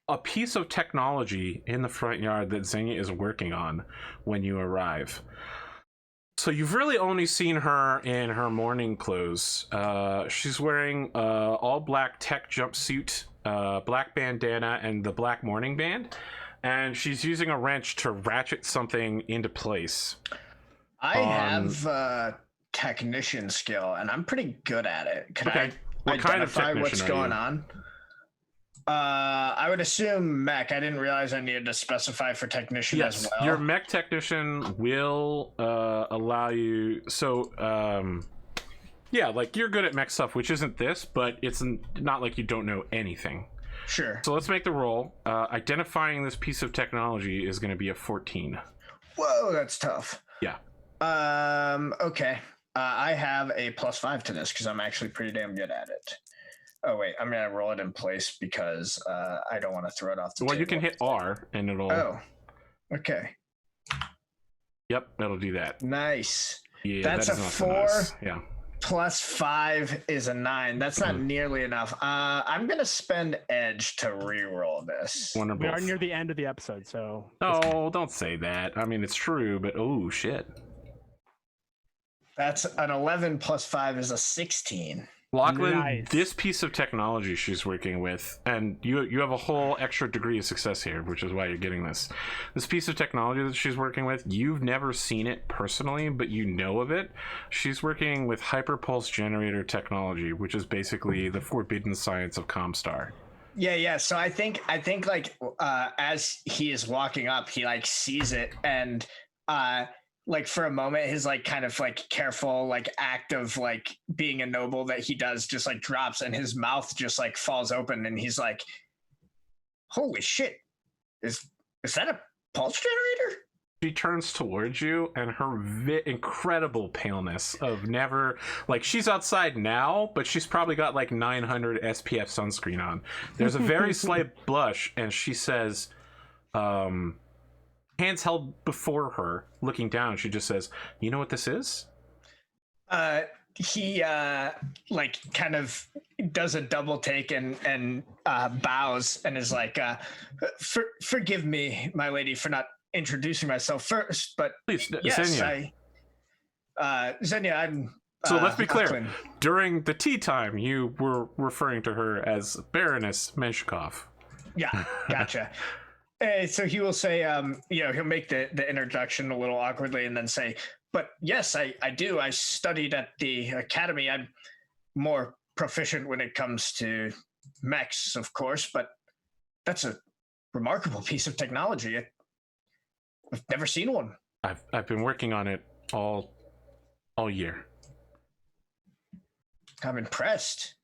a piece of technology in the front yard that Xenia is working on when you arrive. So you've really only seen her in her morning clothes. She's wearing all black tech jumpsuit, black bandana, and the black morning band. And she's using a wrench to ratchet something into place. I have technician skill, and I'm pretty good at it. Can I identify what's going on? I would assume mech. I didn't realize I needed to specify for technician as well. Your mech technician will allow you. So, yeah, like you're good at mech stuff, which isn't this, but it's not like you don't know anything. Sure. So let's make the roll. Identifying this piece of technology is going to be a 14. Whoa, that's tough. Yeah. Okay. I have a +5 to this because I'm actually pretty damn good at it. Oh wait, I'm gonna roll it in place because I don't want to throw it off the Well, table. you can hit R and it'll. Oh, okay. Yep, that'll do that. Nice. Yeah, That's that a is not so 4 nice. Yeah. plus 5 is a 9. That's not nearly enough. I'm gonna spend edge to re-roll this. One or We are both. near the end of the episode, so. No, don't say that. I mean, it's true, but oh shit. That's an 11 plus 5 is a 16. Lachlan, Nice. this piece of technology she's working with, and you have a whole extra degree of success here, which is why you're getting this. This piece of technology that she's working with, you've never seen it personally, but you know of it. She's working with hyperpulse generator technology, which is basically the forbidden science of Comstar. Yeah. So I think like as he is walking up, he like sees it and like for a moment his like kind of like careful like act of like being a noble that he does just like drops and his mouth just like falls open and he's like, holy shit, is that a pulse generator? She turns towards you, and her incredible paleness of never, like, she's outside now, but she's probably got like 900 SPF sunscreen on. There's a very slight blush, and she says, hands held before her, looking down, she just says, you know what this is? He like kind of does a double take and bows and is like, forgive me, my lady, for not introducing myself first, but Please, yes, Xenia. Xenia, I'm. So let's be clear. Lachlan. During the tea time, you were referring to her as Baroness Menshikov. Yeah, gotcha. So he will say, he'll make the introduction a little awkwardly and then say, but yes, I do. I studied at the academy. I'm more proficient when it comes to mechs, of course, but that's a remarkable piece of technology. I've never seen one. I've been working on it all year. I'm impressed.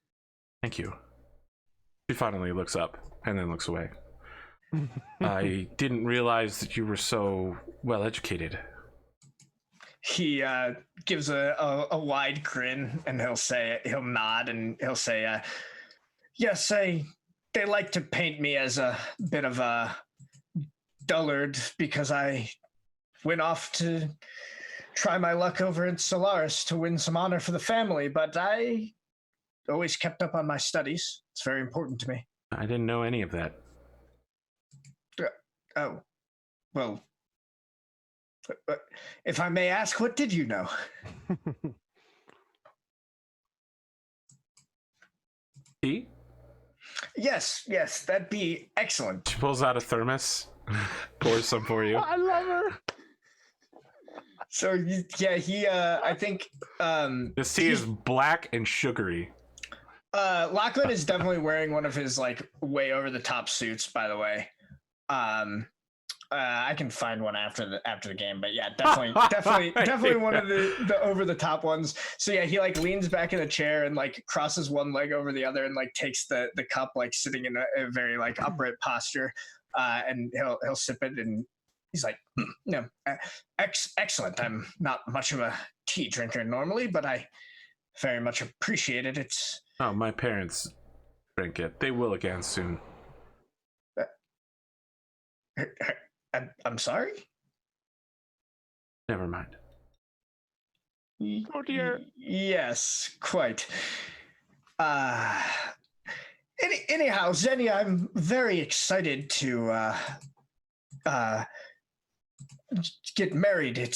Thank you. She finally looks up and then looks away. I didn't realize that you were so well educated. He gives a wide grin and he'll nod and he'll say, yes, they like to paint me as a bit of a dullard because I went off to try my luck over in Solaris to win some honor for the family, but I always kept up on my studies. It's very important to me. I didn't know any of that. Oh, well, if I may ask, what did you know? Tea? Yes, that'd be excellent. She pulls out a thermos, pours some for you. I love her. So yeah, he I think This tea is black and sugary. Lachlan is definitely wearing one of his like way over the top suits, by the way. I can find one after the game, but yeah, definitely one of the over the top ones. So yeah, he like leans back in the chair and like crosses one leg over the other and like takes the cup like sitting in a very like upright posture, and he'll sip it and he's like, no, excellent. I'm not much of a tea drinker normally, but I very much appreciate it. It's my parents drink it. They will again soon. I'm sorry? Never mind. Oh dear. Yes, quite. Anyhow, Xenia, I'm very excited to get married.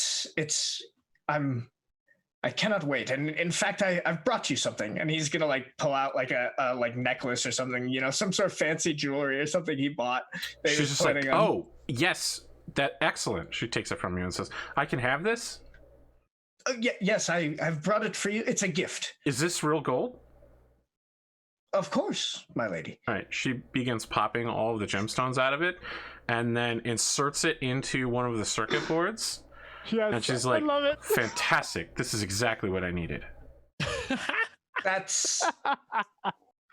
I cannot wait. And in fact, I've brought you something. And he's gonna like pull out like a like necklace or something, some sort of fancy jewelry or something he bought. She's just like, oh, yes, that excellent. She takes it from you and says, I can have this? Yes, I've brought it for you. It's a gift. Is this real gold? Of course, my lady. All right, she begins popping all of the gemstones out of it and then inserts it into one of the circuit boards. Yes, and she's I like, love it. fantastic. This is exactly what I needed. That's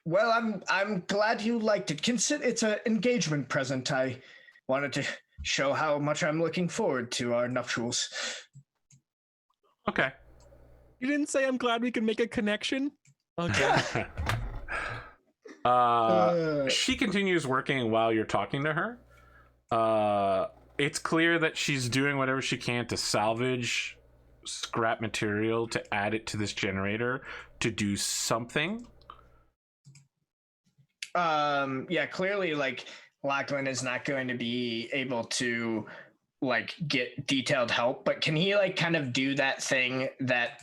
well, I'm glad you liked it. Consider it's an engagement present. I wanted to show how much I'm looking forward to our nuptials. Okay. You didn't say I'm glad we can make a connection? Okay. She continues working while you're talking to her. It's clear that she's doing whatever she can to salvage scrap material to add it to this generator to do something. Yeah, clearly, like, Lachlan is not going to be able to, like, get detailed help, but can he, like, kind of do that thing that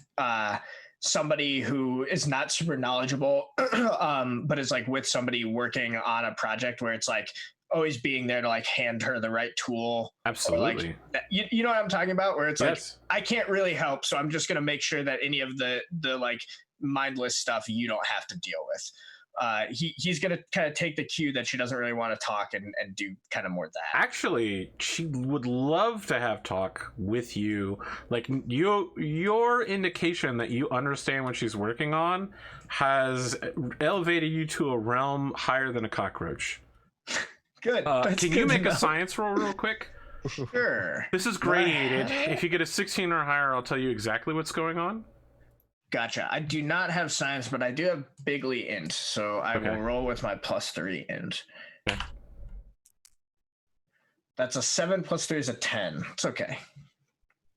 somebody who is not super knowledgeable but is, like, with somebody working on a project where it's, like, always being there to, like, hand her the right tool? Absolutely. Like, you know what I'm talking about, where it's yes. like, I can't really help, so I'm just going to make sure that any of the like mindless stuff you don't have to deal with. He's going to kind of take the cue that she doesn't really want to talk and do kind of more of that. Actually, she would love to have talk with you. Like, your indication that you understand what she's working on has elevated you to a realm higher than a cockroach. Good. Can you make a science roll real quick? Sure. This is gradated. If you get a 16 or higher, I'll tell you exactly what's going on. Gotcha. I do not have science, but I do have bigly int, so I will roll with my +3 int. Okay. That's a 7 + 3 is a 10. It's okay.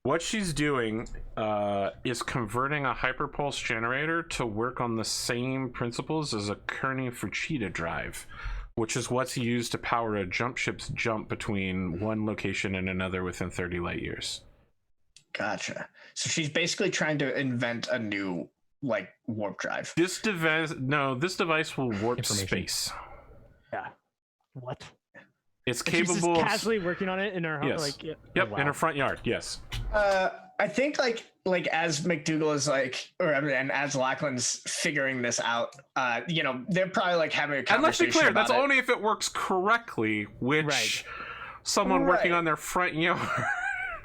What she's doing is converting a hyperpulse generator to work on the same principles as a Kearney-Fuchida drive, which is what's used to power a jump ship's jump between one location and another within 30 light years. Gotcha. So she's basically trying to invent a new, like, warp drive. This device will warp space. Yeah. What? It's She's capable just of casually working on it in her home. Yes. Like, yeah. Yep, Oh, wow. in her front yard. Yes. I think like as McDougal is like, and as Lachlan's figuring this out, you know, they're probably like having a conversation. And let's be clear, that's about it. only if it works correctly, which someone working on their front yard.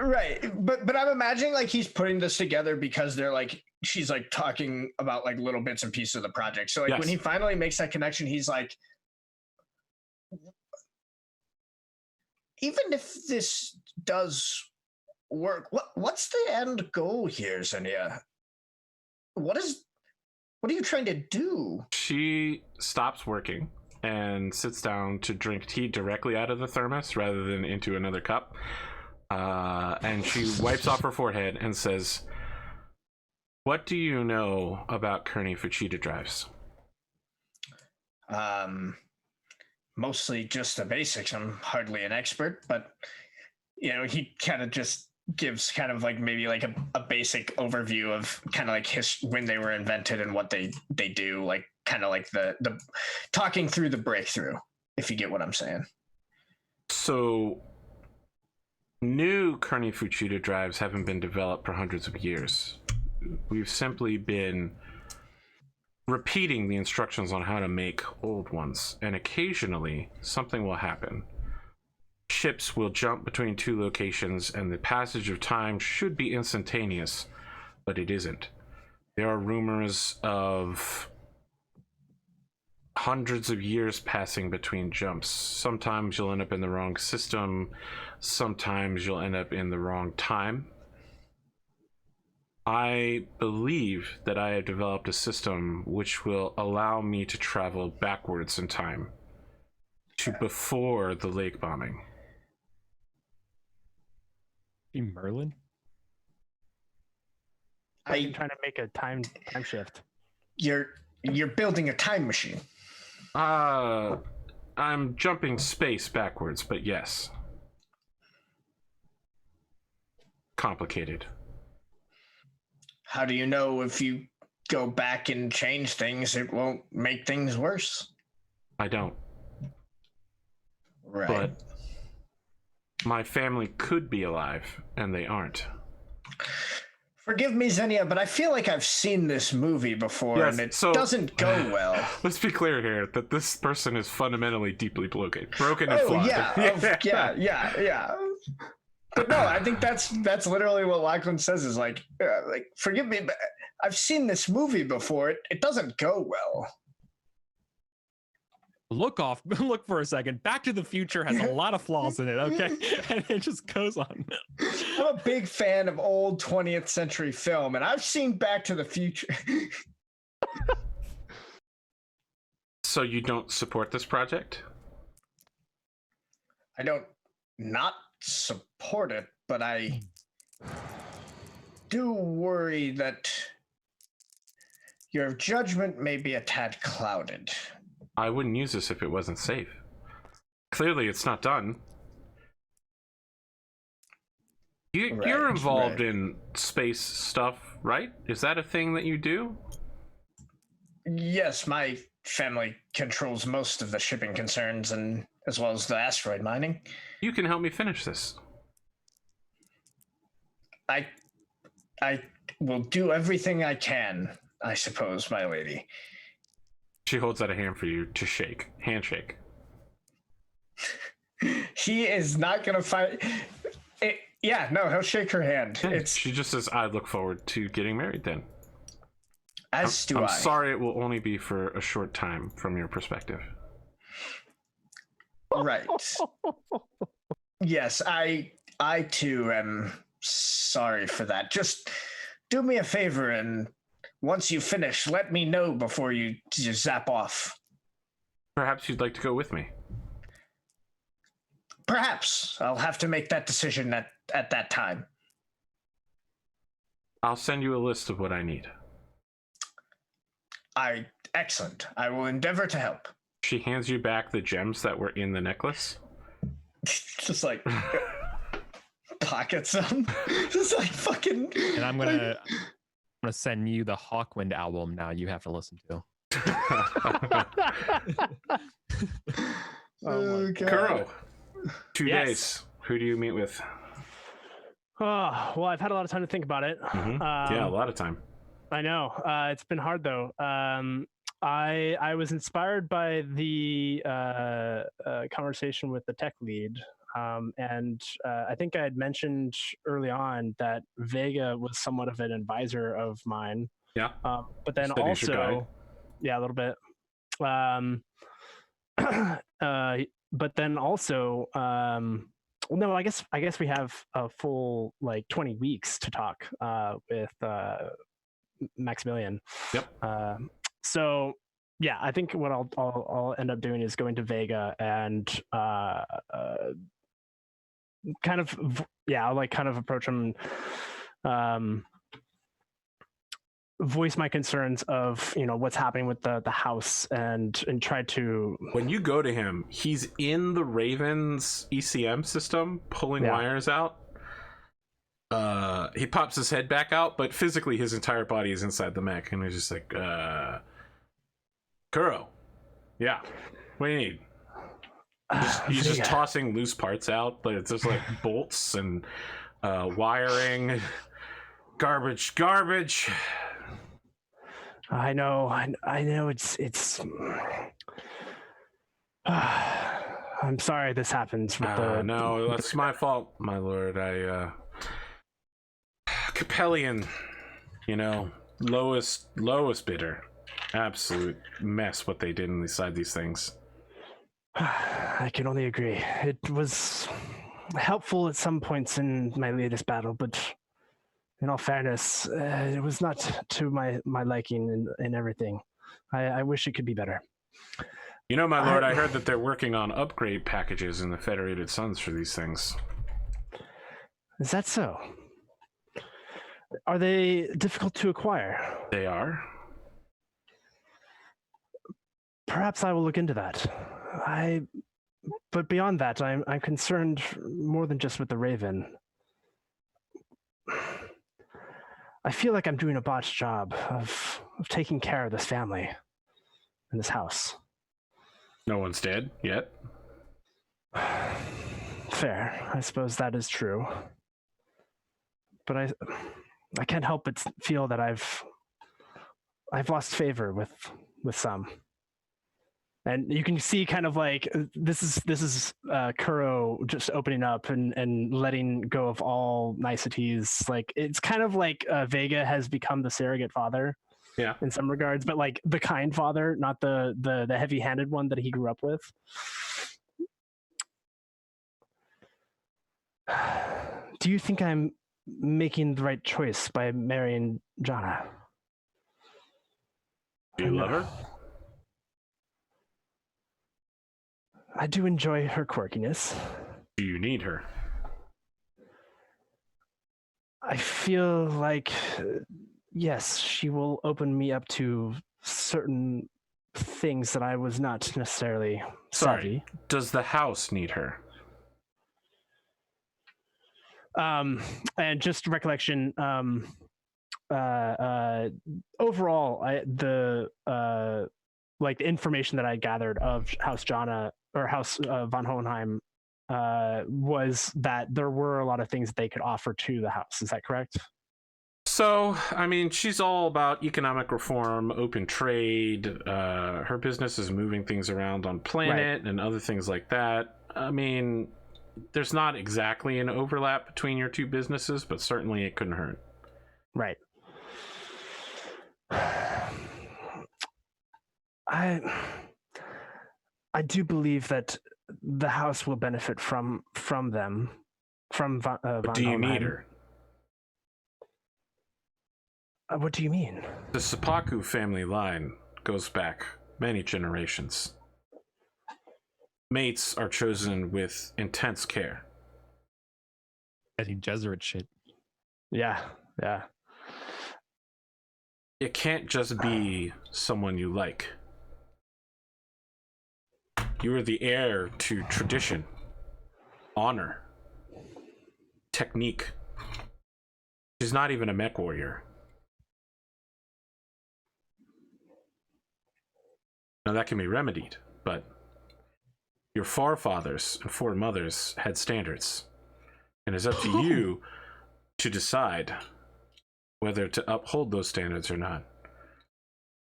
Right, but I'm imagining like he's putting this together because they're like, she's like talking about like little bits and pieces of the project. So like when he finally makes that connection, he's like, even if this does work, what's the end goal here, Xenia? What are you trying to do? She stops working and sits down to drink tea directly out of the thermos rather than into another cup. And she wipes off her forehead and says, "What do you know about Kearney-Fuchida drives?" Mostly just the basics. I'm hardly an expert, but you know, he kind of just gives kind of like maybe like a basic overview of kind of like when they were invented and what they do, like kind of like the talking through the breakthrough, if you get what I'm saying. So new Kearney-Fuchida drives haven't been developed for hundreds of years. We've simply been repeating the instructions on how to make old ones, and occasionally something will happen. Ships will jump between two locations and the passage of time should be instantaneous, but it isn't. There are rumors of hundreds of years passing between jumps. Sometimes you'll end up in the wrong system, sometimes you'll end up in the wrong time. I believe that I have developed a system which will allow me to travel backwards in time to before the lake bombing. Merlin? I'm trying to make a time shift. You're building a time machine. I'm jumping space backwards, but yes. Complicated. How do you know if you go back and change things, it won't make things worse? I don't. Right. But my family could be alive, and they aren't. Forgive me, Xenia, but I feel like I've seen this movie before, Yes, and it so- doesn't go well. Let's be clear here that this person is fundamentally deeply broken and flawed. Yeah. But no, I think that's literally what Lachlan says is like, forgive me, but I've seen this movie before. It doesn't go well. Look for a second. Back to the Future has a lot of flaws in it, okay? And it just goes on. I'm a big fan of old 20th century film, and I've seen Back to the Future. So you don't support this project? I don't not support it, but I do worry that your judgment may be a tad clouded. I wouldn't use this if it wasn't safe. Clearly, it's not done. You're involved in space stuff, right? Is that a thing that you do? Yes, my family controls most of the shipping concerns, and as well as the asteroid mining. You can help me finish this. I will do everything I can, I suppose, my lady. She holds out a hand for you to shake. Handshake. He is not gonna fight. Yeah, no, he'll shake her hand. She just says, "I look forward to getting married." Then, as do I. I'm sorry, it will only be for a short time from your perspective. Right. Yes, I too am sorry for that. Just do me a favor, and once you finish, let me know before you just zap off. Perhaps you'd like to go with me. Perhaps. I'll have to make that decision at that time. I'll send you a list of what I need. Excellent. I will endeavor to help. She hands you back the gems that were in the necklace. Just like pockets them. Just like fucking. And I'm gonna send you the Hawkwind album now. You have to listen to. Oh God. Kuro, 2 days. Who do you meet with? Oh, well, I've had a lot of time to think about it. Yeah, a lot of time. I know. It's been hard though. I was inspired by the conversation with the tech lead, and I think I had mentioned early on that Vega was somewhat of an advisor of mine. Yeah. But then also, yeah, a little bit. But then also, no, I guess we have a full like 20 weeks to talk with Maximilian. Yep. So yeah, I think what I'll end up doing is going to Vega and kind of approach him, voice my concerns of what's happening with the house and try to. When you go to him, he's in the Raven's ECM system pulling wires out. He pops his head back out, but physically his entire body is inside the mech, and he's just like, Kuro, yeah, what do you need? He's just tossing loose parts out, but it's just like bolts and wiring, garbage. I know. It's. I'm sorry this happens with No, that's my fault, my lord. Capellian, lowest bidder. Absolute mess what they did inside these things. I can only agree. It was helpful at some points in my latest battle, but in all fairness, it was not to my liking in everything. I wish it could be better. My lord, I heard that they're working on upgrade packages in the Federated Suns for these things. Is that so? Are they difficult to acquire? They are. Perhaps I will look into that. But beyond that, I'm concerned more than just with the Raven. I feel like I'm doing a botched job of taking care of this family and this house. No one's dead yet. Fair. I suppose that is true. But I can't help but feel that I've lost favor with some. And you can see kind of like this is Kuro just opening up and letting go of all niceties. Like it's kind of like Vega has become the surrogate father, in some regards, but like the kind father, not the heavy-handed one that he grew up with. Do you think I'm making the right choice by marrying Jana? Do you love her? I do enjoy her quirkiness. Do you need her? I feel like, yes, she will open me up to certain things that I was not necessarily savvy. Sorry, does the house need her? And just recollection, overall, the information that I gathered of House Jana or House von Hohenheim was that there were a lot of things that they could offer to the house. Is that correct? So, I mean, she's all about economic reform, open trade. Her business is moving things around on planet and other things like that. I mean, there's not exactly an overlap between your two businesses, but certainly it couldn't hurt. Right. I do believe that the house will benefit from them. Von Do you Hohenheim. need her? What do you mean? The Seppaku family line goes back many generations. Mates are chosen with intense care. Any Jesuit shit. Yeah. It can't just be someone you like. You are the heir to tradition, honor, technique. She's not even a Mechwarrior. Now that can be remedied, but your forefathers and foremothers had standards, and it's up to you to decide whether to uphold those standards or not.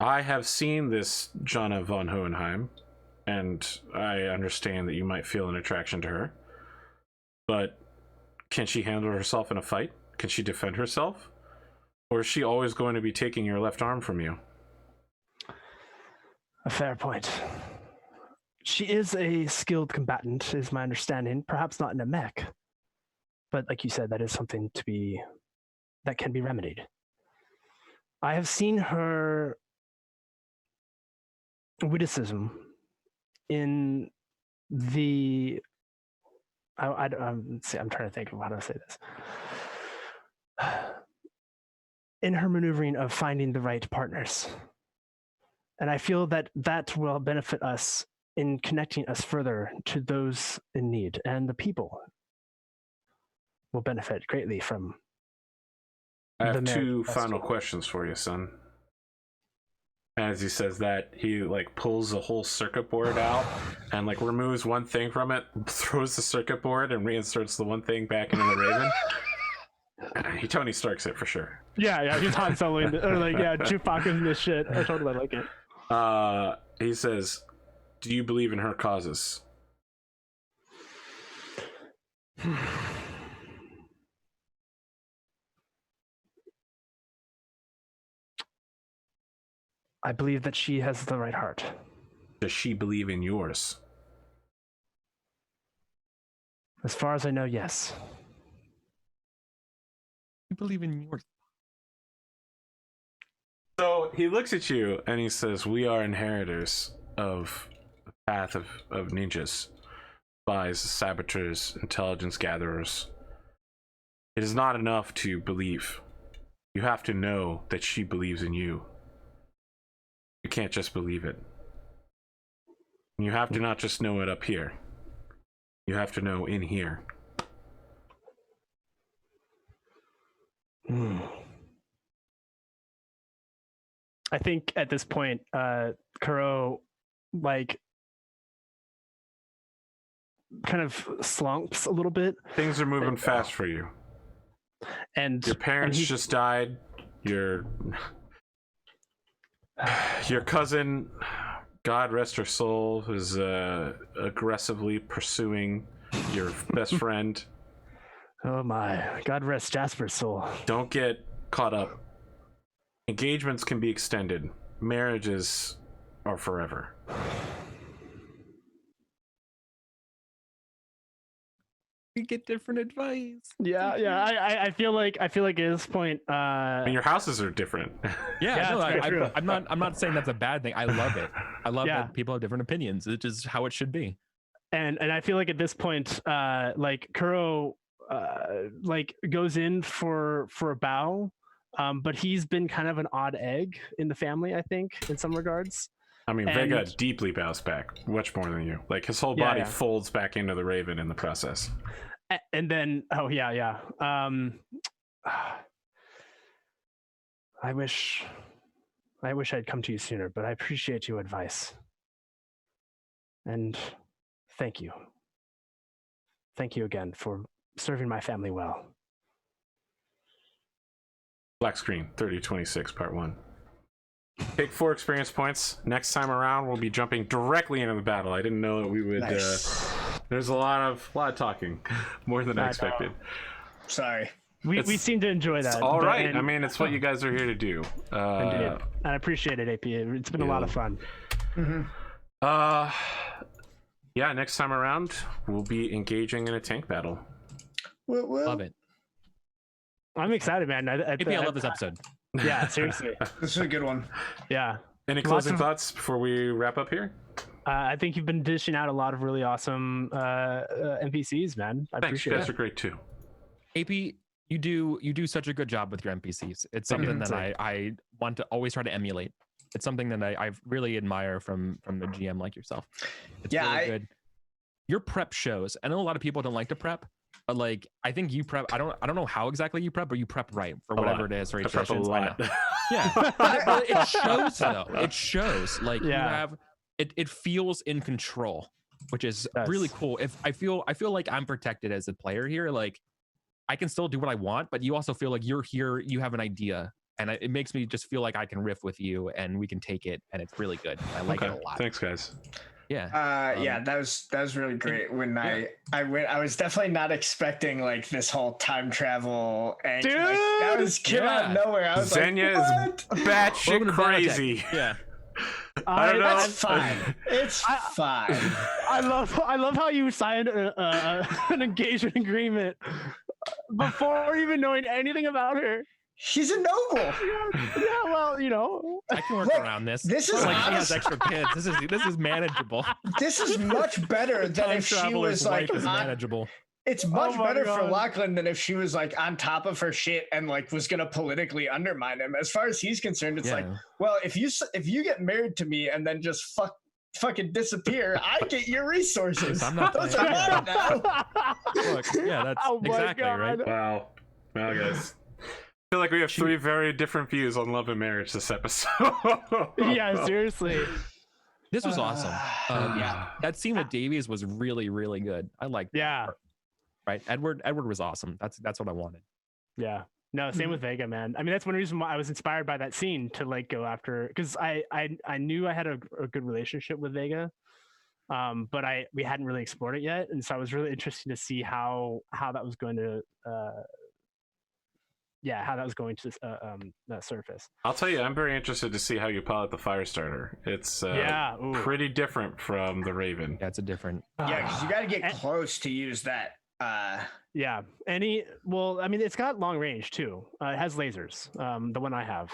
I have seen this Jana von Hohenheim, and I understand that you might feel an attraction to her, but can she handle herself in a fight? Can she defend herself? Or is she always going to be taking your left arm from you? A fair point. She is a skilled combatant, is my understanding. Perhaps not in a mech, but like you said, that is something that can be remedied. I have seen her witticism in the. I'm trying to think of how to say this. In her maneuvering of finding the right partners. And I feel that will benefit us in connecting us further to those in need, and the people will benefit greatly from. I have two final questions for you, son. As he says that, he pulls the whole circuit board out and removes one thing from it, throws the circuit board, and reinserts the one thing back into the Raven. He Tony Starks it for sure. Yeah, he's Han Soloing or Chewbacca's this shit. I totally like it. He says, "Do you believe in her causes?" I believe that she has the right heart. Does she believe in yours? As far as I know, yes. You believe in yours. So he looks at you and he says, "We are inheritors of the path of ninjas, spies, saboteurs, intelligence gatherers. It is not enough to believe. You have to know that she believes in you. You can't just believe it. You have to not just know it up here. You have to know in here." I think at this point, Kuro kind of slumps a little bit. Things are moving fast for you. And your parents just died. Your cousin, God rest her soul, is aggressively pursuing your best friend. Oh my, God rest Jasper's soul. Don't get caught up. Engagements can be extended. Marriages are forever. We get different advice. Yeah. I feel like at this point, I mean, your houses are different. I'm not saying that's a bad thing. I love it. I love that people have different opinions. It's just how it should be. and I feel like at this point, like Kuro, like goes in for a bow, but he's been kind of an odd egg in the family, I think, in some regards. I mean, Vega deeply bows back, much more than you. Like his whole body folds back into the Raven in the process. And then, I wish I'd come to you sooner, but I appreciate your advice. And thank you. Thank you again for serving my family well. Black screen, 3026, part 1. Take 4 experience points. Next time around, we'll be jumping directly into the battle. I didn't know that we would. Nice. There's a lot of talking, more than I expected. Sorry. We seem to enjoy that. All right. I mean, it's what you guys are here to do. And I appreciate it, AP. It's been a lot of fun. Mm-hmm. Yeah, next time around, we'll be engaging in a tank battle. Love it. I'm excited, man. AP, I love this episode. Yeah, seriously. This is a good one. Yeah. Any closing thoughts before we wrap up here? I think you've been dishing out a lot of really awesome NPCs, man. I appreciate it. You guys are great too. AP, you do such a good job with your NPCs. It's something that I want to always try to emulate. It's something that I really admire from the GM like yourself. It's really good. Your prep shows. I know a lot of people don't like to prep, but like I think you prep. I don't know how exactly you prep, but you prep right for whatever it is for each session. Yeah, but it shows though. It shows like you have. It feels in control, which is really cool. If I feel like I'm protected as a player here, like I can still do what I want, but you also feel like you're here, you have an idea, and it makes me just feel like I can riff with you and we can take it, and it's really good. I like it a lot. Thanks, guys. Yeah. Yeah, that was really great. When I went, I was definitely not expecting like this whole time travel and dude, like, that was came out of nowhere. I was Xenia like, is batshit crazy. Yeah. I don't know. It's fine. It's fine. I love how you signed an engagement agreement before even knowing anything about her. She's a noble. Yeah, well, you know, I can work around this. This is like she has extra kids. This is manageable. This is much better than if she was like manageable. It's much better for Lachlan than if she was like on top of her shit and like was gonna politically undermine him. As far as he's concerned, it's like, well, if you get married to me and then just fucking disappear, I get your resources. I'm not Those are mine now. Look, yeah, that's exactly right. Wow, guys. I feel like we have 3 very different views on love and marriage this episode. Yeah, seriously. This was awesome. That scene with Davies was really, really good. I liked that. Right, Edward was awesome. That's what I wanted. Yeah, no, same with Vega, man. I mean, that's one reason why I was inspired by that scene to like go after, because I knew I had a good relationship with Vega, but we hadn't really explored it yet, and so I was really interested to see how that was going to surface. I'll tell you, I'm very interested to see how you pilot the Firestarter. It's pretty different from the Raven. Yeah, it's a different. Yeah, because you got to get close to use that. Yeah. Well, I mean, it's got long range too. It has lasers. The one I have.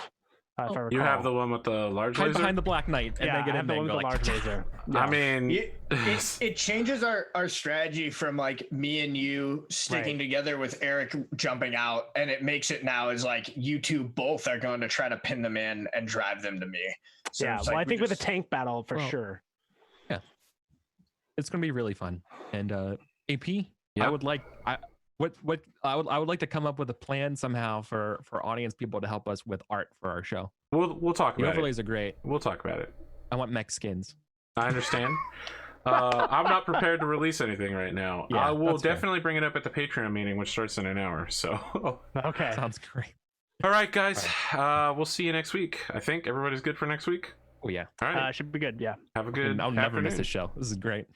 If I recall. You have the one with the large laser behind the Black Knight, and then get in the one with the large laser. Yeah. I mean, it changes our strategy from like me and you sticking together with Eric jumping out, and it makes it now is like you two both are going to try to pin them in and drive them to me. So yeah, well, I think with a tank battle for sure. Yeah, it's gonna be really fun. And AP, I would like I would like to come up with a plan somehow for audience people to help us with art for our show. We'll talk about it. The overlays are great. We'll talk about it. I want mech skins. I understand. I'm not prepared to release anything right now. Yeah, I will definitely bring it up at the Patreon meeting, which starts in an hour. So okay, sounds great. All right, guys. We'll see you next week. I think everybody's good for next week. Oh yeah. All right. Should be good. Yeah. Have a good. I'll never miss this show. This is great.